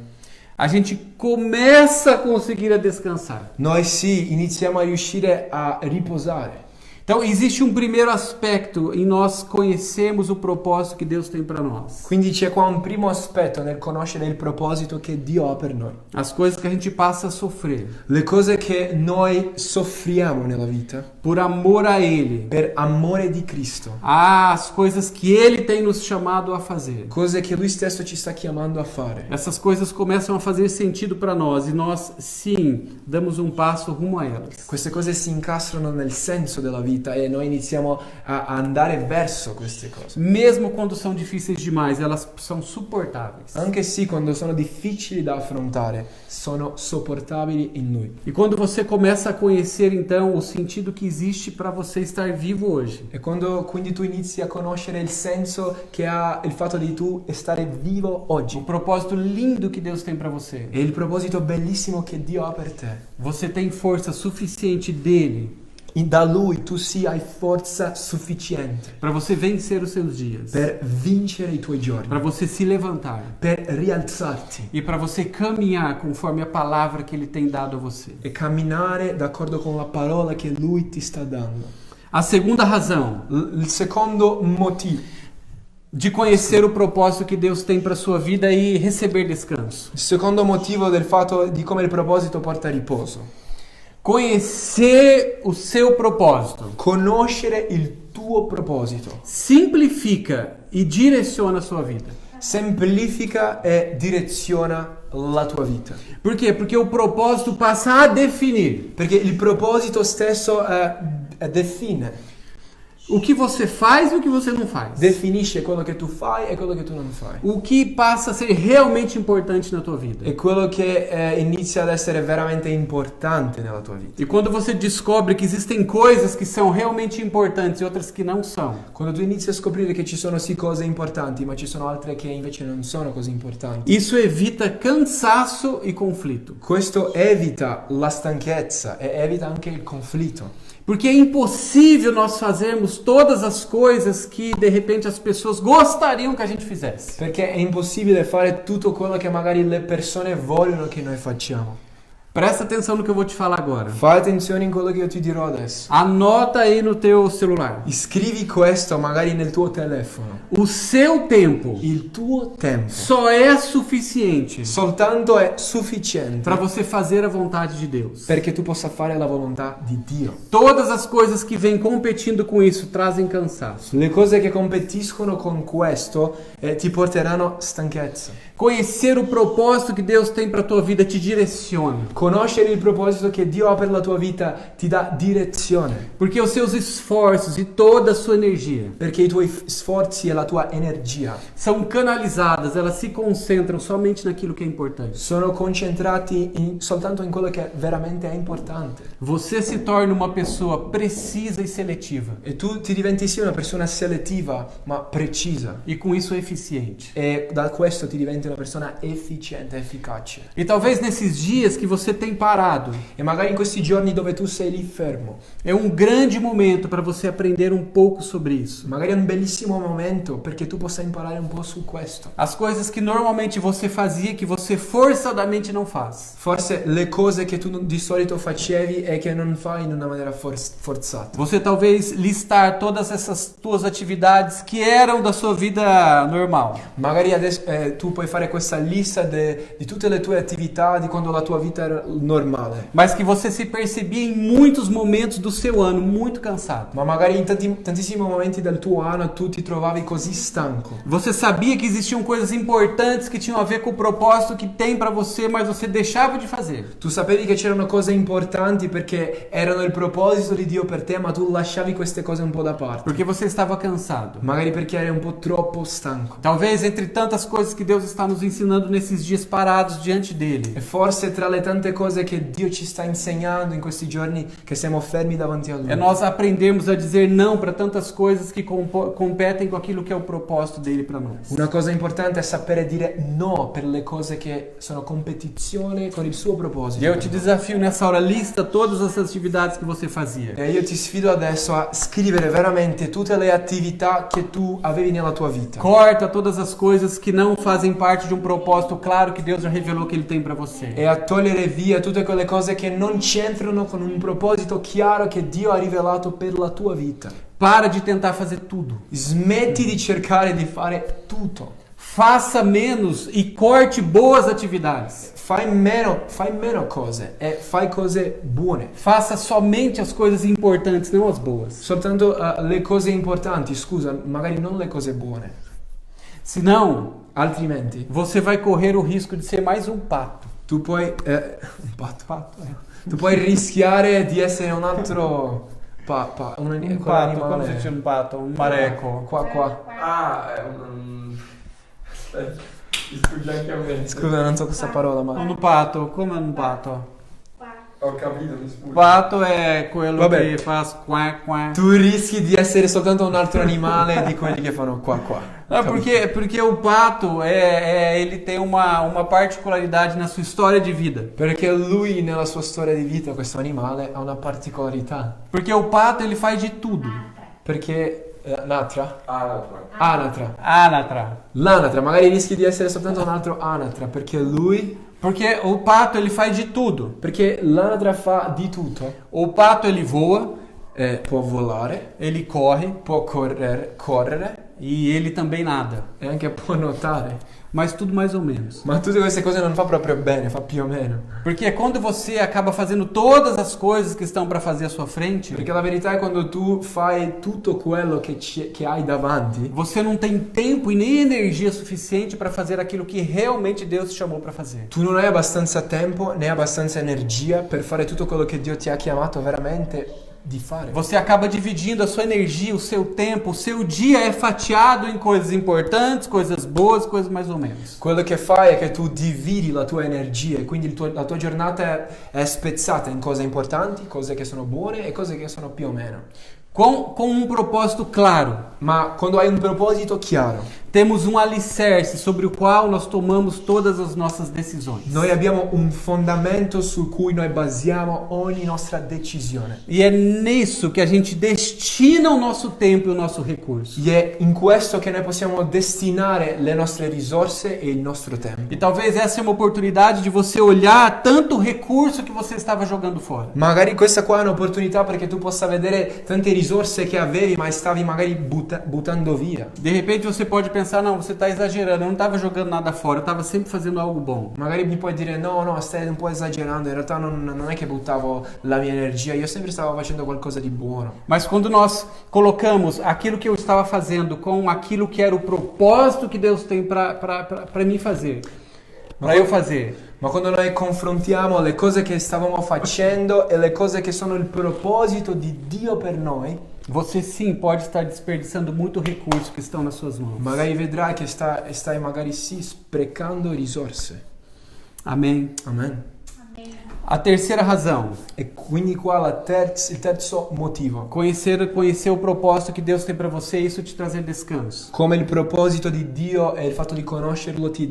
a gente começa a conseguir descansar. noi sì, iniziamo a riuscire a riposare. Então, existe um primeiro aspecto em nós conhecermos o propósito que Deus tem para nós. Quindi c'è qua un primo aspetto nel conoscere il proposito che Dio ha per noi. As coisas que a gente passa a sofrer Le cose che noi soffriamo nella vita por amor a Ele. per amore di Cristo. As coisas que Ele tem nos chamado a fazer. Cose che Lui stesso ci sta chiamando a fare. Essas coisas começam a fazer sentido para nós e nós, sim, damos um passo rumo a elas. Queste cose si incastrano nel senso della vita e noi iniziamo a andare verso queste cose. Mesmo quando são difíceis demais, elas são suportáveis. Anche sì, quando sono difficili da affrontare, sono sopportabili in Lui. E quando você começa a conhecer então o sentido que existe para você estar vivo hoje, E quindi tu inizi a conoscere il senso che ha il fatto di tu stare vivo o oggi. propósito lindo que Deus tem para você, E il proposito bellissimo che Dio ha per te. você tem força suficiente dele Da Lui tu hai forza sufficiente para você vencer os seus dias, per vincere i tuoi giorni, para você se levantar per rialzarti e para você caminhar conforme a palavra que Ele tem dado a você. e camminare d'accordo con la parola che Lui ti sta dando. A segunda razão Il secondo motivo de conhecer o propósito que Deus tem para sua vida e receber descanso. Il secondo motivo del fatto di come il proposito porta riposo. Conhecer o seu propósito Conoscere il tuo proposito simplifica e direciona a sua vida. semplifica e direziona la tua vita. Por quê? Porque o propósito passa a definir Perché il proposito stesso define, o que você faz e o que você não faz. definisce quello che tu fai e quello che tu non fai. O que passa a ser realmente importante na tua vida. È quello che inizia ad essere veramente importante nella tua vita. E quando você descobre que existem coisas que são realmente importantes e outras que não são, Quando tu inizi a scoprire che ci sono sì cose importanti, ma ci sono altre che invece non sono così importanti, isso evita cansaço e conflito. questo evita la stanchezza e evita anche il conflitto. Porque é impossível nós fazermos todas as coisas que de repente as pessoas gostariam que a gente fizesse. Perché è impossibile fare tutto quello che magari le persone vogliono che noi facciamo. Presta atenção no que eu vou te falar agora. Fai attenzione in quello che io ti dirò adesso. Anota aí no teu celular. Scrivi questo magari nel tuo telefono. O seu tempo Il tuo tempo só é suficiente soltanto è sufficiente para você fazer a vontade de Deus. perché tu possa fare la volontà di Dio. Todas as coisas que vêm competindo com isso trazem cansaço. Le cose che competiscono con questo ti porteranno stanchezza. Conhecer o propósito que Deus tem para tua vida te direciona. Conoscere il proposito che Dio ha per la tua vita ti dà direzione. Porque os seus esforços e toda a sua energia Perché i tuoi sforzi e la tua energia são canalizadas, elas se concentram somente naquilo que é importante. sono concentrati soltanto in quello che veramente è importante. Você se torna uma pessoa precisa e seletiva. E tu ti diventi sì una persona selettiva, ma precisa. E com isso eficiente. E da questo ti diventi una persona efficiente, efficace. E talvez nesses dias que você tem parado, E magari in questi giorni dove tu sei lì fermo, é um grande momento para você aprender um pouco sobre isso. magari è un bellissimo momento perché tu possa imparare un po' su questo. As coisas que normalmente você fazia, que você forçadamente não faz. Forse le cose che tu di solito facevi e che non fai in una maniera forzata. Você talvez listar todas essas tuas atividades que eram da sua vida normal. Magari adesso tu puoi fare questa lista di tutte le tue attività di quando la tua vita era normale. Mas que você se percebia em muitos momentos do seu ano muito cansado. Ma magari in tantissimi momenti del tuo anno tu ti trovavi così stanco. Você sabia que existiam coisas importantes que tinham a ver com o propósito que tem para você, mas você deixava de fazer. Tu sapevi che c'erano cose importanti perché erano il proposito di Dio per te, ma tu lasciavi queste cose un po' da parte. Porque você estava cansado. Magari perché eri un po' troppo stanco. Talvez entre tantas coisas que Deus está nos ensinando nesses dias parados diante dele. E forse tra le tante cose che Dio ci sta insegnando in questi giorni che siamo fermi davanti a Lui. É nós aprendermos a dizer não para tantas coisas que competem com aquilo que é o propósito dele para nós. Una cosa importante è sapere dire no per le cose che sono competizione con il suo proposito. E eu te desafio nessa hora, lista todas as atividades que você fazia. E io ti sfido adesso a scrivere veramente tutte le attività che tu avevi nella tua vita. Corta todas as coisas que não fazem parte de um propósito claro que Deus já revelou que Ele tem para você. E a togliere via tutte quelle cose che non c'entrano con un proposito chiaro che Dio ha rivelato per la tua vita. Para de tentar fazer tudo. Smetti di cercare di fare tutto. Faça menos e corte boas atividades. Fai meno cose e fai cose buone. Faça somente as coisas importantes, não as boas. Soltanto le cose importanti, scusa, magari non le cose buone. Senão, Altrimenti você vai correr o risco de ser mais um pato. tu puoi un pato. Tu puoi rischiare di essere un altro quell'animale. Como se chama um pato? Um mareco. Qua. Ah, sfugge anche a me. Scusa, non so questa parola, ma Um pato. Como é um pato? Ho capito, mi sfugge. Pato é quello Vabbè. che fa quá quá. tu rischi di essere soltanto un altro animale di quelli che fanno qua. Não, porque o pato ele tem uma particularidade na sua história de vida. Perché lui nella sua storia di vita, questo animale, ha una particolarità. Porque o pato ele faz de tudo. Perché l'anatra, L'anatra. magari rischi di essere soltanto un altro anatra, perché lui, Porque o pato ele faz de tudo. perché l'anatra fa di tutto, O pato ele voa, può volare, ele corre può correre e ele também nada. e anche può nuotare. Mas tudo mais ou menos. Ma tutte queste cose non fa proprio bene, fa più o meno. Porque quando você acaba fazendo todas as coisas que estão para fazer à sua frente, Perché la verità è quando tu fai tutto quello che hai davanti, você não tem tempo e nem energia suficiente para fazer aquilo que realmente Deus te chamou para fazer. tu non hai abbastanza tempo né abbastanza energia per fare tutto quello che Dio ti ha chiamato veramente di fare. Você acaba dividindo a sua energia, o seu tempo, o seu dia é fatiado em coisas importantes, coisas boas, coisas mais ou menos. Quello che fai è che tu dividi la tua energia e quindi la tua giornata è spezzata in cose importanti, cose che sono buone e cose che sono più o meno. Com um propósito claro, Ma quando hai un proposito chiaro, temos um alicerce sobre o qual nós tomamos todas as nossas decisões. Noi abbiamo un fondamento su cui noi basiamo ogni nostra decisione. E é nisso que a gente destina o nosso tempo e o nosso recurso. E è in questo che noi possiamo destinare le nostre risorse e il nostro tempo. E talvez essa é uma oportunidade de você olhar tanto recurso que você estava jogando fora. Magari questa qua è un'opportunità perché tu possa vedere tante risorse che avevi ma stavi magari buttando via. De repente você pode pensar, não, você está exagerando, eu não estava jogando nada fora, eu estava sempre fazendo algo bom. Magari mi puoi dire no, stai un po' esagerando, in realtà non è che buttavo la mia energia, io sempre stavo facendo qualcosa di buono. Mas quando nós colocamos aquilo que eu estava fazendo com aquilo que era o propósito que Deus tem para mim fazer, para eu fazer. Ma quando noi confrontiamo le cose che stavamo facendo e le cose che sono il proposito di Dio per noi, você sim pode estar desperdiçando muito recurso que estão nas suas mãos. magari vedrai che stai magari sì sprecando risorse. Amém. Amen. A terceira razão, E quindi qua il terzo motivo. conhecer o propósito que Deus tem para você, isso te trazer descanso. Come il proposito di Dio e il fatto di conoscerlo ti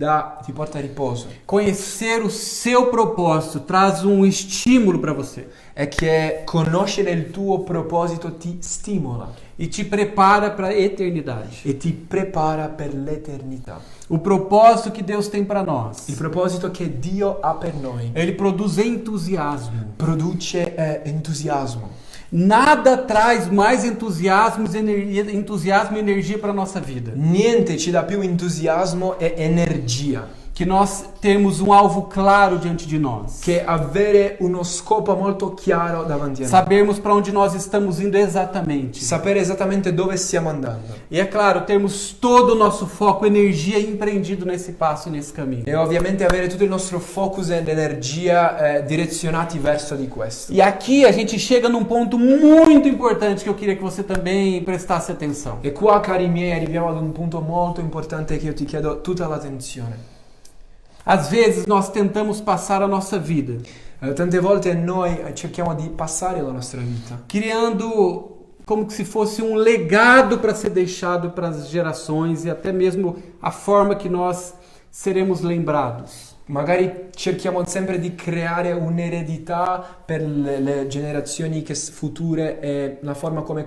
porta riposo. Conhecer o seu propósito traz um estímulo para você È che conoscere il tuo proposito ti stimola e te prepara para a eternidade. e ti prepara per l'eternità. O propósito que Deus tem para nós, Il proposito che Dio ha per noi ele produz entusiasmo. produce entusiasmo. Nada traz mais entusiasmo e energia para a nossa vida. Niente ci dà più entusiasmo e energia Que nós temos um alvo claro diante de nós. che avere uno scopo molto chiaro davanti a noi. Sabermos para onde nós estamos indo exatamente. Sapere esattamente dove stiamo andando. E é claro, termos todo o nosso foco, energia empreendido nesse passo e nesse caminho. E ovviamente avere tutto il nostro focus ed energia direzionati verso di questo. E aqui a gente chega num ponto muito importante que eu queria que você também prestasse atenção. E qua, cari miei, arriviamo ad un punto molto importante che io ti chiedo tutta l'attenzione. Às vezes nós tentamos passar a nossa vida Tante volte noi cerchiamo di passare la nostra vita criando como que se fosse um legado para ser deixado para as gerações e até mesmo a forma que nós seremos lembrados. magari cerchiamo sempre di creare un'eredità per le generazioni future e la forma come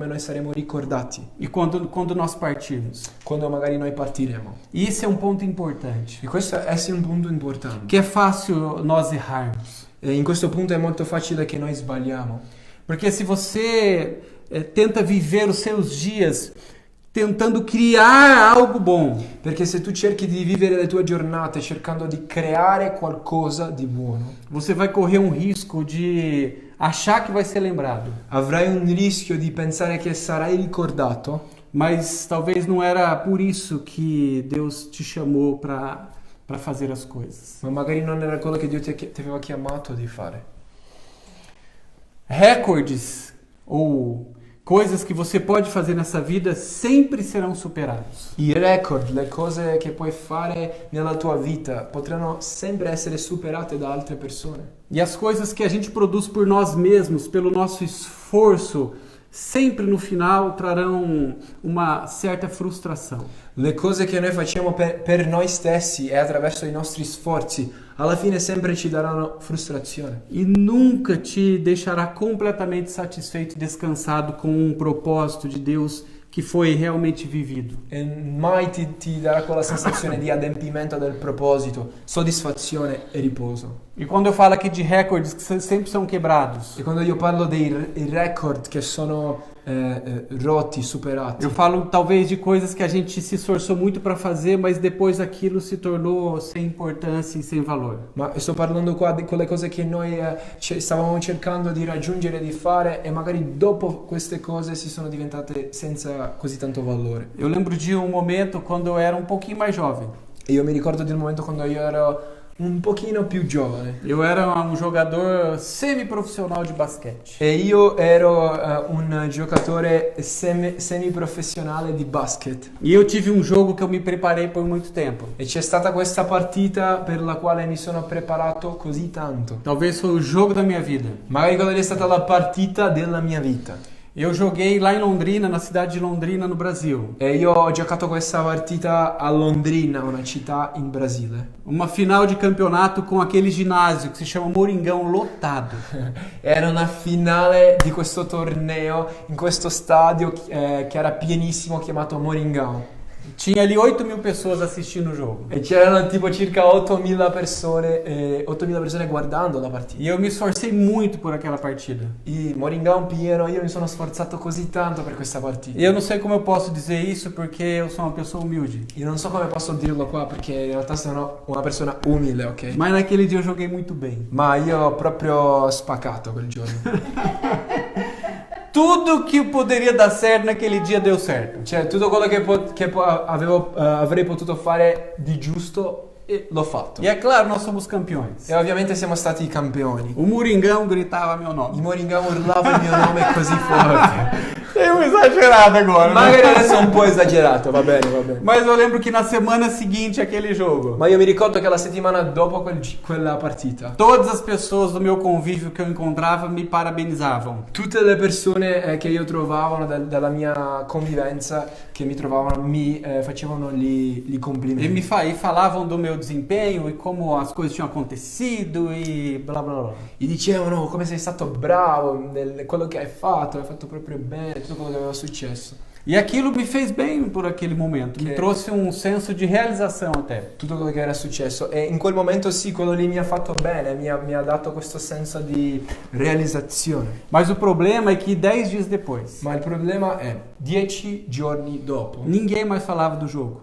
noi saremo ricordati E quando nós partirmos. quando magari noi partiremo. E esse é um ponto importante. E questo è sì un punto importante. Que é fácil nós errarmos. E in questo punto è molto facile che noi sbagliamo. Porque se você tenta viver os seus dias tentando criar algo bom, Perché se tu cerchi di vivere le tue giornate cercando di creare qualcosa di buono, você vai correr um risco de achar que vai ser lembrado. avrai un rischio di pensare che sarai ricordato, Mas talvez não era por isso que Deus te chamou para fazer as coisas. ma magari non era quello che Dio ti aveva chiamato di fare. Recordes ou coisas que você pode fazer nessa vida sempre serão superados. I record, le cose che puoi fare nella tua vita potranno sempre essere superate da altre persone. E as coisas que a gente produz por nós mesmos, pelo nosso esforço, sempre no final trarão uma certa frustração. Le cose che noi facciamo per noi stessi e attraverso i nostri sforzi, alla fine sempre ci daranno frustrazione. E nunca te deixará completamente satisfeito e descansado com um propósito de Deus que foi realmente vivido. E mai ti darà quella sensazione di adempimento del proposito, soddisfazione e riposo. E quando eu falo aqui de recordes que sempre são quebrados, E quando io parlo dei record che sono rotti, superati, eu falo talvez de coisas que a gente se esforçou muito para fazer, mas depois aquilo se tornou sem importância e sem valor. ma sto parlando qua di quelle cose che noi stavamo cercando di raggiungere, di fare, e magari dopo queste cose si sono diventate senza così tanto valore. Eu lembro de um momento quando eu era um pouquinho mais jovem. E io mi ricordo del momento quando io ero un pochino più giovane Eu era um jogador semi-profissional de basquete. e io ero un giocatore semiprofessionale di basket. E eu tive um jogo que eu me preparei por muito tempo. E c'è stata questa partita per la quale mi sono preparato così tanto. Talvez foi o jogo da minha vida. Magari quella è stata la partita della mia vita. Eu joguei lá em Londrina, na cidade de Londrina, no Brasil. E io ho giocato questa partita a Londrina, una città in Brasile. Uma final de campeonato com aquele ginásio que se chama Moringão, lotado. Era una finale di questo torneo in questo stadio che era pienissimo, chiamato Moringão. Tinha ali 8.000 pessoas assistindo o jogo. E c'erano tipo circa 8.000 persone guardando la partita. E eu me esforcei muito por aquela partida. E Moringão pieno, io mi sono sforzato così tanto per questa partita. E eu não sei como eu posso dizer isso porque eu sou uma pessoa humilde. Io non so come posso dirlo qua perché in realtà sono una persona umile, ok? Mas naquele dia eu joguei muito bem. Ma io ho proprio spaccato quel giorno. Tudo que poderia dar certo naquele dia deu certo. Cioè, tutto quello che avrei potuto fare di giusto, l'ho fatto. E é claro, nós somos campeões. E ovviamente siamo stati campioni. O Moringão gritava meu nome. Il Moringão urlava il mio nome così forte. Sei um exagerado agora, Magari adesso è un po' esagerato, va bene, va bene. Mas eu lembro que na semana seguinte àquele jogo, Ma io mi ricordo che la settimana dopo quella partita, todas as pessoas do meu convívio que eu encontrava me parabenizavam. tutte le persone che io trovavo dalla mia convivenza, che mi trovavano, mi facevano gli complimenti. E falavam do meu desempenho e como as coisas tinham acontecido e blá blá blá. Gli dicevano come sei stato bravo, quello che hai fatto proprio bene, tutto quello che aveva successo. E aquilo me fez bem por aquele momento, me Que- trouxe um senso de realização até. Tutto quello che era successo. E in quel momento sì, quello lì mi ha fatto bene, mi ha dato questo senso di realizzazione. Mas o problema é que 10 dias depois, Ma il problema è, 10 giorni dopo, ninguém mais falava do jogo.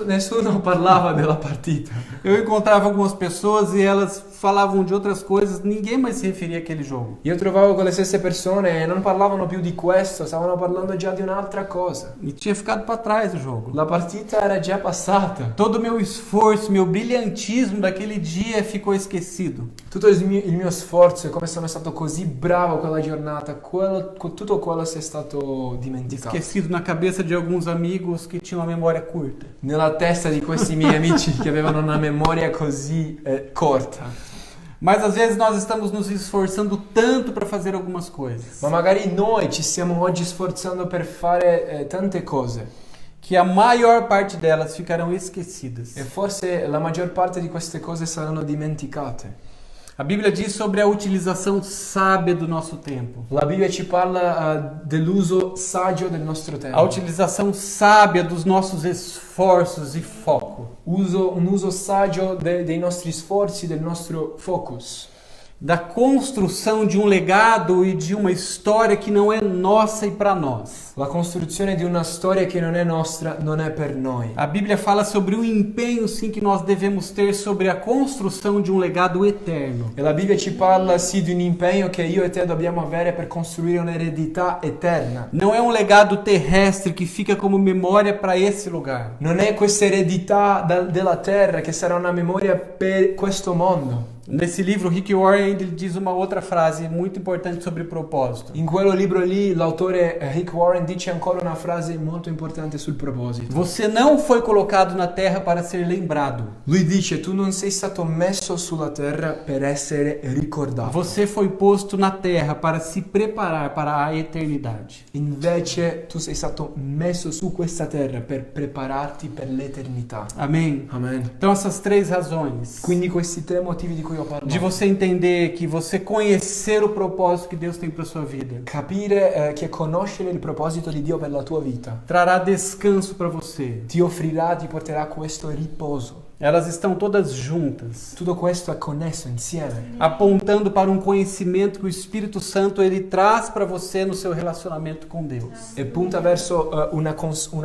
nessuno parlava della partita. Eu encontrava algumas pessoas e elas falavam de outras coisas, ninguém mais se referia àquele jogo. Io trovavo quelle stesse persone e non parlavano più di questo, stavano parlando già di un'altra cosa. E tinha ficado para trás o jogo. La partita era già passata. Todo o meu esforço, meu brilhantismo daquele dia ficou esquecido. Tutto il mio sforzo e come sono stato così bravo quella giornata, tutto quello si è stato dimenticato. Esquecido na cabeça de alguns amigos que tinham uma memória curta. Nella testa di questi miei amici che avevano una memoria così corta. Mas às vezes nós estamos nos esforçando tanto para fazer algumas coisas, Ma magari noi ci stiamo oggi sforzando per fare tante cose que a maior parte delas ficarão esquecidas. e forse la maggior parte di queste cose saranno dimenticate. A Bíblia diz sobre a utilização sábia do nosso tempo. La Bibbia ci parla dell'uso saggio del nostro A tempo. utilização sábia dos nossos esforços e foco. Un uso saggio dei nostri sforzi, del nostro focus. Da construção de um legado e de uma história que não é nossa e para nós. La costruzione di una storia che non è nostra, non è per noi. A Bíblia fala sobre o empenho, sim, que nós devemos ter sobre a construção de um legado eterno. E la Bibbia ci parla sì di un impegno che io e te dobbiamo avere per costruire un'eredità eterna. Não é um legado terrestre que fica como memória para esse lugar. Non è questa eredità della terra che sarà una memoria per questo mondo. Nesse livro, Rick Warren ele diz uma outra frase muito importante sobre propósito. In quello libro lì l'autore Rick Warren dice ancora una frase molto importante sul proposito. Você não foi colocado na terra para ser lembrado. Lui dice: tu non sei stato messo sulla terra per essere ricordato. Você foi posto na terra para se preparar para a eternidade. Invece tu sei stato messo su questa terra per prepararti per l'eternità. Amém? Amen. Então essas três razões Quindi questi tre motivi di cui ho parlato. de você entender que você conhecer o propósito que Deus tem para sua vida Capire che conoscere il proposito di Dio per la tua vita trará descanso para você. ti offrirà, ti porterà questo riposo. Elas estão todas juntas, Tutto questo è connesso insieme, apontando para um conhecimento que o Espírito Santo ele traz para você no seu relacionamento com Deus. e punta verso una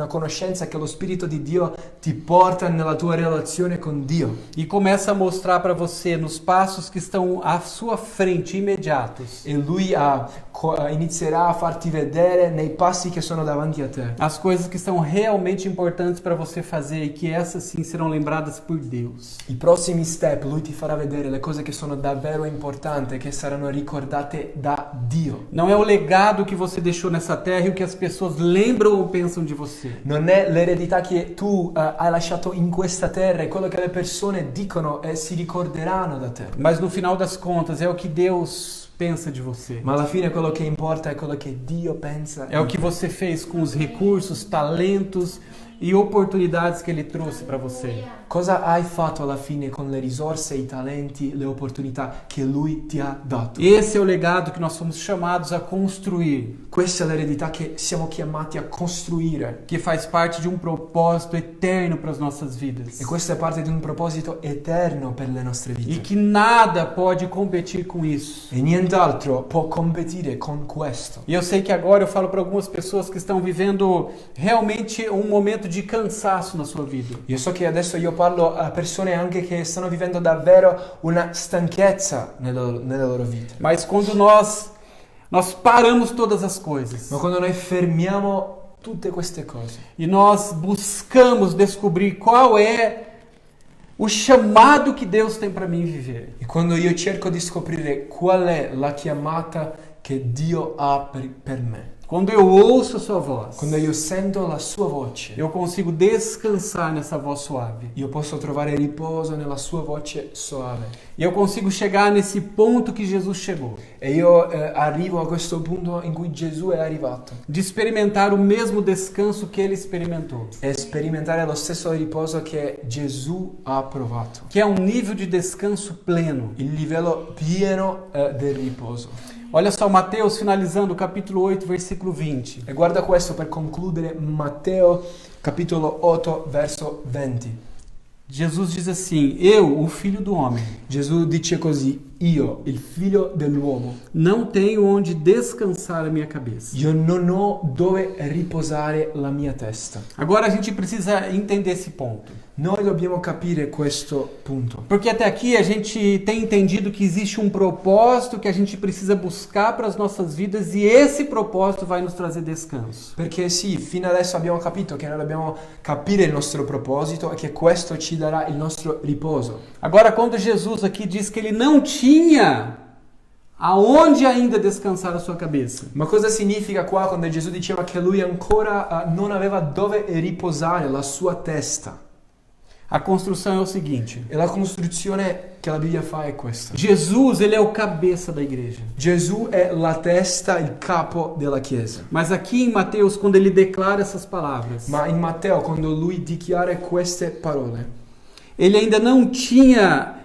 conoscenza che lo Spirito di Dio ti porta nella tua relazione con Dio. E começa a mostrar para você nos passos que estão à sua frente, imediatos, E Lui inizierà a farti vedere nei passi che sono davanti a te. as coisas que são realmente importantes para você fazer e que essas sim serão lembradas por Deus. I prossimi step, Lui ti farà vedere le cose che sono davvero importanti, che saranno ricordate da Dio. Não é o legado que você deixou nessa terra e o que as pessoas lembram ou pensam de você. Non è l'eredità che tu hai lasciato in questa terra, è quello che le persone dicono e si ricorderanno da te. Mas no final das contas é o que Deus pensa de você. Ma alla fine quello che importa è quello che Dio pensa. É o que você fez com os recursos, talentos e oportunidades que Ele trouxe para você. Cosa hai fatto alla fine con le risorse, i talenti, le opportunità che Lui ti ha dato? Esse é o legado que nós somos chamados a construir, Questa è l'eredità che siamo chiamati a costruire. que faz parte de um propósito eterno para as nossas vidas. E questa è parte di un proposito eterno per le nostre E vite. que nada pode competir com isso. E nient'altro può competire con questo. E eu sei que agora eu falo para algumas pessoas que estão vivendo realmente um momento de cansaço na sua vida. Io so che adesso io parlo a persone anche che stanno vivendo davvero una stanchezza nelle loro vite. Mas quando nós paramos todas as coisas Ma quando noi fermiamo tutte queste cose e nós buscamos descobrir qual é o chamado que Deus tem para mim viver, e quando io cerco di scoprire qual è la chiamata che Dio ha per me, quando eu ouço a sua voz, quando io sento la sua voce, eu consigo descansar nessa voz suave. io posso trovare riposo nella sua voce soave. E eu consigo chegar nesse ponto que Jesus chegou, E io arrivo a questo punto in cui Gesù è arrivato de experimentar o mesmo descanso que ele experimentou, e sperimentare lo stesso riposo che Gesù ha provato. que é um nível de descanso pleno. Il livello pieno del riposo. Olha só, Mateus finalizando o capítulo 8, versículo 20. E guarda questo per concludere, Matteo capitolo 8 verso 20. Jesus diz assim: eu, o Filho do Homem, Gesù dice così: io, il figlio dell'uomo, não tenho onde descansar a minha cabeça. io non ho dove riposare la mia testa. Agora a gente precisa entender esse ponto. Noi dobbiamo capire questo punto. Porque até aqui a gente tem entendido que existe um propósito que a gente precisa buscar para as nossas vidas e esse propósito vai nos trazer descanso. Perché sì, fino adesso abbiamo capito che noi dobbiamo capire il nostro proposito e che questo ci darà il nostro riposo. Agora, quando Jesus aqui diz que ele não tinha aonde ainda descansar a sua cabeça, Ma cosa significa qua quando Gesù diceva che lui ancora non aveva dove riposare la sua testa? a construção é o seguinte: E la costruzione che la Bibbia fa è questa. Jesus, ele é o cabeça da igreja. Gesù è la testa, il capo della Chiesa. Mas aqui em Mateus, quando ele declara essas palavras, Ma in Matteo, quando lui dichiara queste parole, ele ainda não tinha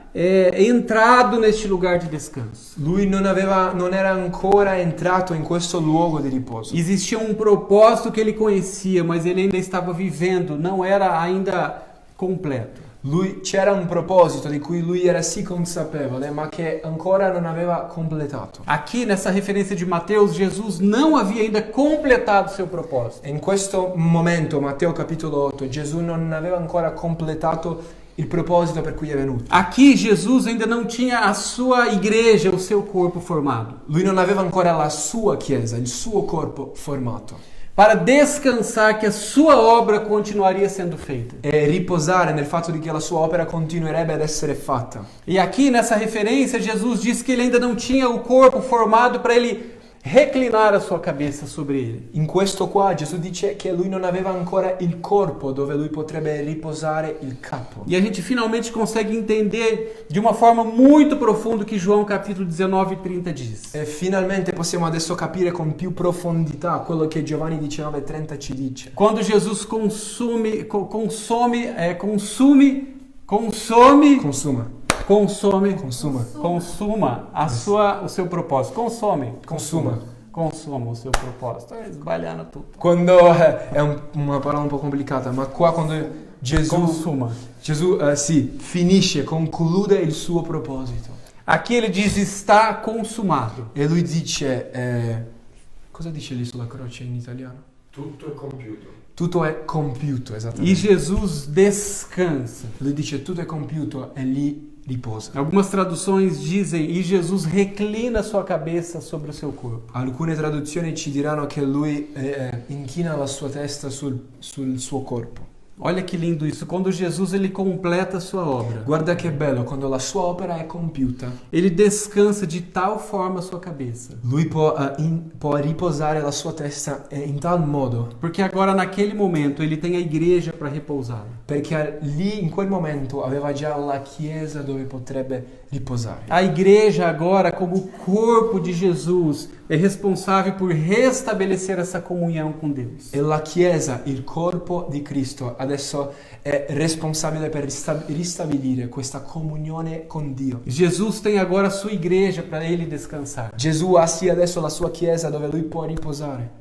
entrado neste lugar de descanso. lui non era ancora entrato in questo luogo di riposo. Existia um propósito que ele conhecia, mas ele ainda estava vivendo, não era ainda completo. C'era un proposito di cui lui era sì consapevole, ma che ancora non aveva completato. Aqui nessa referência de Mateus, Jesus não havia ainda completado seu propósito. E in questo momento, Matteo capitolo 8, Gesù non aveva ancora completato il proposito per cui è venuto. Aqui Jesus ainda não tinha a sua igreja, o seu corpo formado. Lui non aveva ancora la sua chiesa, il suo corpo formato. Para descansar que a sua obra continuaria sendo feita. E riposare nel fatto di che la sua opera continuerebbe ad essere fatta. E aqui nessa referência, Jesus diz que ele ainda não tinha o corpo formado para ele reclinar a sua cabeça sobre ele. In questo qua Gesù dice che lui non aveva ancora il corpo dove lui potrebbe riposare il capo. E a gente finalmente consegue entender de uma forma muito profunda o que João capítulo 19 e 30 diz. E finalmente possiamo adesso capire con più profondità quello che Giovanni 19:30 ci dice. Quando Jesus consuma o seu propósito. Consuma o seu propósito. Sbagliando tutto. Quando è una parola un po' complicata, ma qua quando Gesù finisce, conclude il suo proposito. Aqui ele diz está consumado. E lui dice cosa dice lì sulla croce in italiano? Tutto è compiuto. Tutto è compiuto, E esattamente. Jesus descansa. Lui dice tutto è compiuto e lì riposa. Algumas traduções dizem e Jesus reclina sua cabeça sobre o seu corpo. Alcune traduzioni ci diranno che lui inchina la sua testa sul suo corpo. Olha que lindo isso. Quando Jesus ele completa a sua obra, Guarda che bello, quando la sua opera è compiuta, ele descansa de tal forma a sua cabeça. lui può riposare la sua testa in tal modo, Porque agora naquele momento ele tem a igreja para repousar. perché lì in quel momento aveva già la chiesa dove potrebbe riposare. A igreja agora, como corpo de Jesus, é responsável por restabelecer essa comunhão com Deus. E la chiesa, il corpo di Cristo, adesso è responsabile per ristabilire questa comunione con Dio. Jesus tem agora a sua igreja para ele descansar. Gesù ha sì adesso la sua chiesa dove lui può riposare.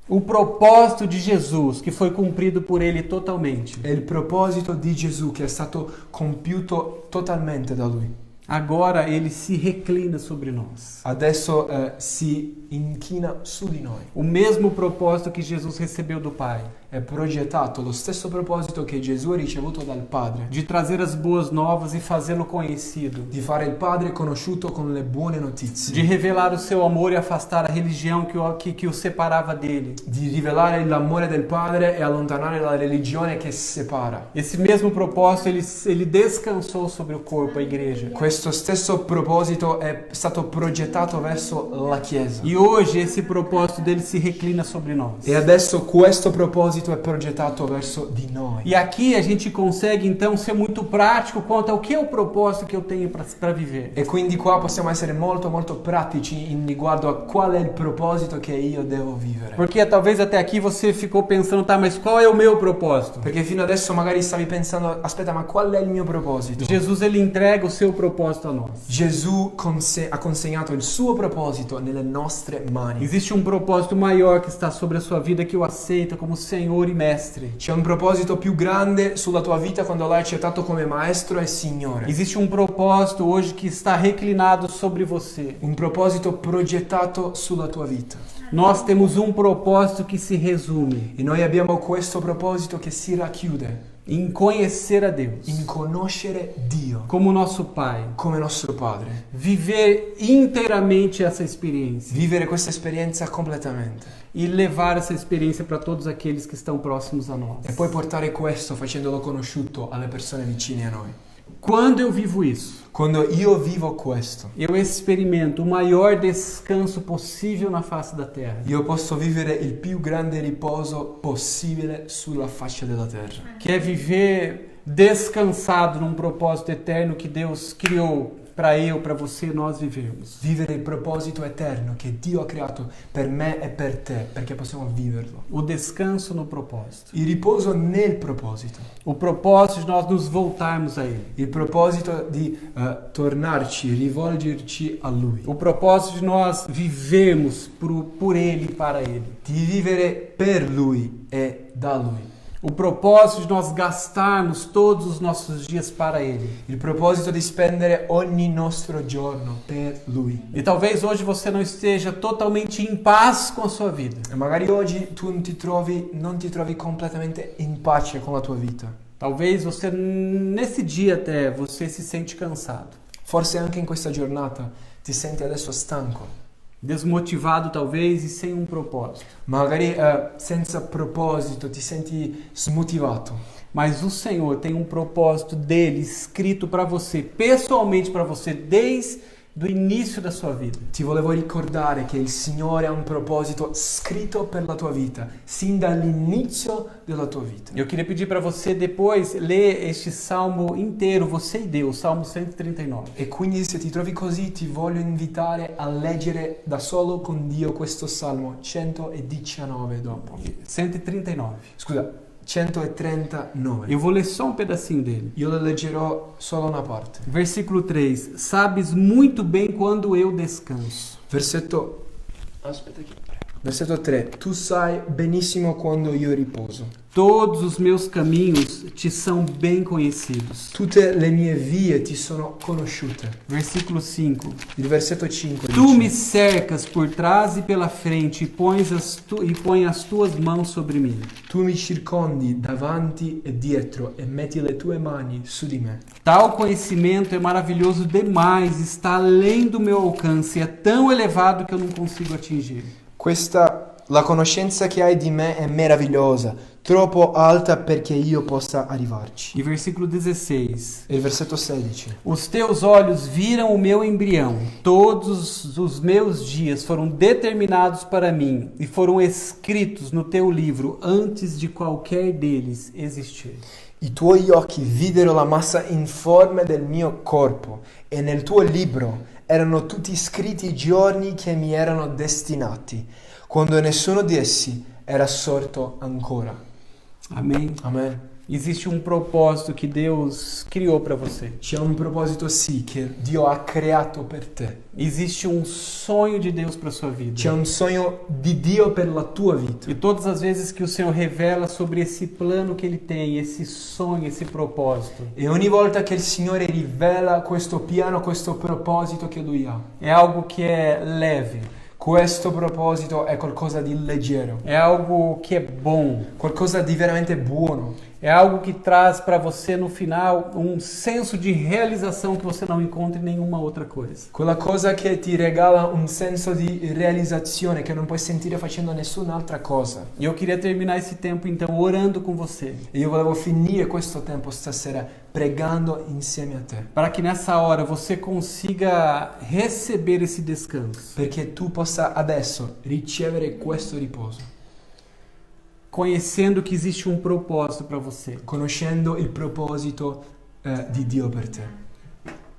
O propósito de Jesus, que foi cumprido por ele totalmente, È il proposito di Gesù che è stato compiuto totalmente da lui. agora ele se reclina sobre nós. Adesso si inchina su di noi. O mesmo propósito que Jesus recebeu do Pai, È progettato lo stesso proposito che Gesù ha ricevuto dal Padre, de trazer as boas novas e fazê-lo conhecido, di fare il Padre conosciuto con le buone de notizie, revelar o seu amor e afastar a religião que o separava dele. di rivelare l'amore del Padre e allontanare la religione che separa. Esse mesmo propósito ele descansou sobre o corpo, a igreja. Questo stesso proposito è stato progettato verso la Chiesa. E hoje esse propósito dele se reclina sobre nós. E adesso questo proposito è progettato verso di noi. E aqui a gente consegue então ser muito prático quanto ao que é o propósito que eu tenho para viver. E quindi qua possiamo essere molto pratici in riguardo a qual è il proposito che io devo vivere. Porque talvez até aqui você ficou pensando, tá, mas qual é o meu propósito? Perché fino adesso magari stavi pensando, aspetta, ma qual è il mio proposito? Jesus ele entrega o seu propósito a nós. Gesù ha consegnato il suo proposito nelle nostre mani. Existe um propósito maior que está sobre a sua vida que o aceita como Senhor e Mestre. C'è un proposito più grande sulla tua vita quando l'hai accettato come Maestro e Signore. Existe um propósito hoje que está reclinado sobre você. Un proposito progettato sulla tua vita. Nós temos um propósito que se resume E noi abbiamo questo proposito che si racchiude em conhecer a Deus in conoscere Dio como nosso Pai. come nostro Padre. Viver inteiramente essa experiência Vivere questa esperienza completamente. e levar essa experiência para todos aqueles que estão próximos a nós. E poi portare questo facendolo conosciuto alle persone vicine a noi. Quando eu vivo isso, Quando io vivo questo, eu experimento o maior descanso possível na face da terra, io posso vivere il più grande riposo possibile sulla faccia della terra. que é viver descansado num propósito eterno que Deus criou para eu, para você, nós vivermos. Vivere il proposito eterno che Dio ha creato per me e per te, perché possiamo viverlo. O descanso no propósito. Il riposo nel proposito. O propósito de nós nos voltarmos a Ele. Il proposito di tornarci, rivolgerci a Lui. O propósito de nós vivermos por Ele e para Ele. Di vivere per Lui e da Lui. O propósito de nós gastarmos todos os nossos dias para Ele. Il proposito di spendere ogni nostro giorno per Lui. E talvez hoje você não esteja totalmente em paz com a sua vida. E magari oggi tu non ti trovi completamente in pace con la tua vita. Talvez você, nesse dia até, você se sente cansado. Forse anche in questa giornata ti senti adesso stanco. Desmotivado talvez e sem um propósito. Magari senza proposito, ti senti smotivato. Mas o Senhor tem um propósito dele escrito para você, pessoalmente para você, desde o início da sua vida. Ti volevo ricordare che il Signore ha un proposito scritto per la tua vita, sin dall'inizio della tua vita. Eu queria pedir para você depois ler este salmo inteiro, você e Deus, Salmo 139. E quindi se ti trovi così ti voglio invitare a leggere da solo con Dio questo Salmo 119 dopo. 139. Scusa, 139. Eu vou ler só um pedacinho dele. Io lo leggerò solo una parte. Versículo 3. Sabes muito bem quando eu descanso. Versetto 3. Tu sai benissimo quando io riposo. Todos os meus caminhos te são bem conhecidos. Tutte le mie vie ti sono conosciute. Versículo 5. Il versetto 5 Tu dice, me cercas por trás e pela frente e põe as tuas mãos sobre mim. tu mi circondi davanti e dietro e metti le tue mani su di me. Tal conhecimento é maravilhoso demais, está além do meu alcance, é tão elevado que eu não consigo atingir. Questa La conoscenza che hai di me è meravigliosa, troppo alta perché io possa arrivarci. E versículo 16. E il versetto 16. Os teus olhos viram o meu embrião. Todos os meus dias foram determinados para mim e foram escritos no teu livro antes de qualquer deles existir. I tuoi occhi videro la massa informe del mio corpo e nel tuo libro erano tutti scritti i giorni che mi erano destinati, quando nessuno di essi era sorto ancora. Amém? Amen. Existe um propósito que Deus criou para você. C'è un proposito sì che Dio ha creato per te. Existe um sonho de Deus para sua vida. C'è un sogno di Dio per la tua vita. E todas as vezes que o Senhor revela sobre esse plano que Ele tem, esse sonho, esse propósito, E ogni volta che il Signore rivela questo piano, questo proposito che Lui ha, é algo que é leve, questo proposito è qualcosa di leggero, é algo que é bom, qualcosa di veramente buono. é algo que traz para você no final um senso de realização que você não encontra em nenhuma outra coisa. Quella cosa che ti regala un senso di realizzazione che non puoi sentire facendo nessun'altra cosa. E eu queria terminar esse tempo então orando com você, E io volevo finire questo tempo stasera pregando insieme a te, para que nessa hora você consiga receber esse descanso, perché tu possa adesso ricevere questo riposo, conhecendo que existe um propósito para você conoscendo il proposito di Dio per te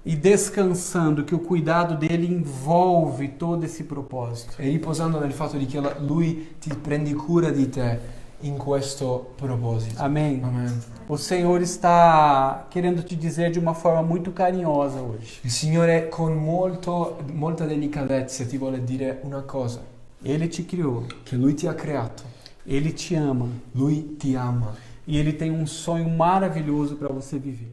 e descansando que o cuidado dele envolve todo esse propósito. e riposando nel fatto di che Lui ti prendi cura di te in questo proposito. Amém? Amen. O Senhor está querendo te dizer de uma forma muito carinhosa hoje. Il Signore con molta delicatezza ti vuole dire una cosa, Ele te criou, che Lui ti ha creato, Ele te ama Lui ti ama e Ele tem um sonho maravilhoso para você viver.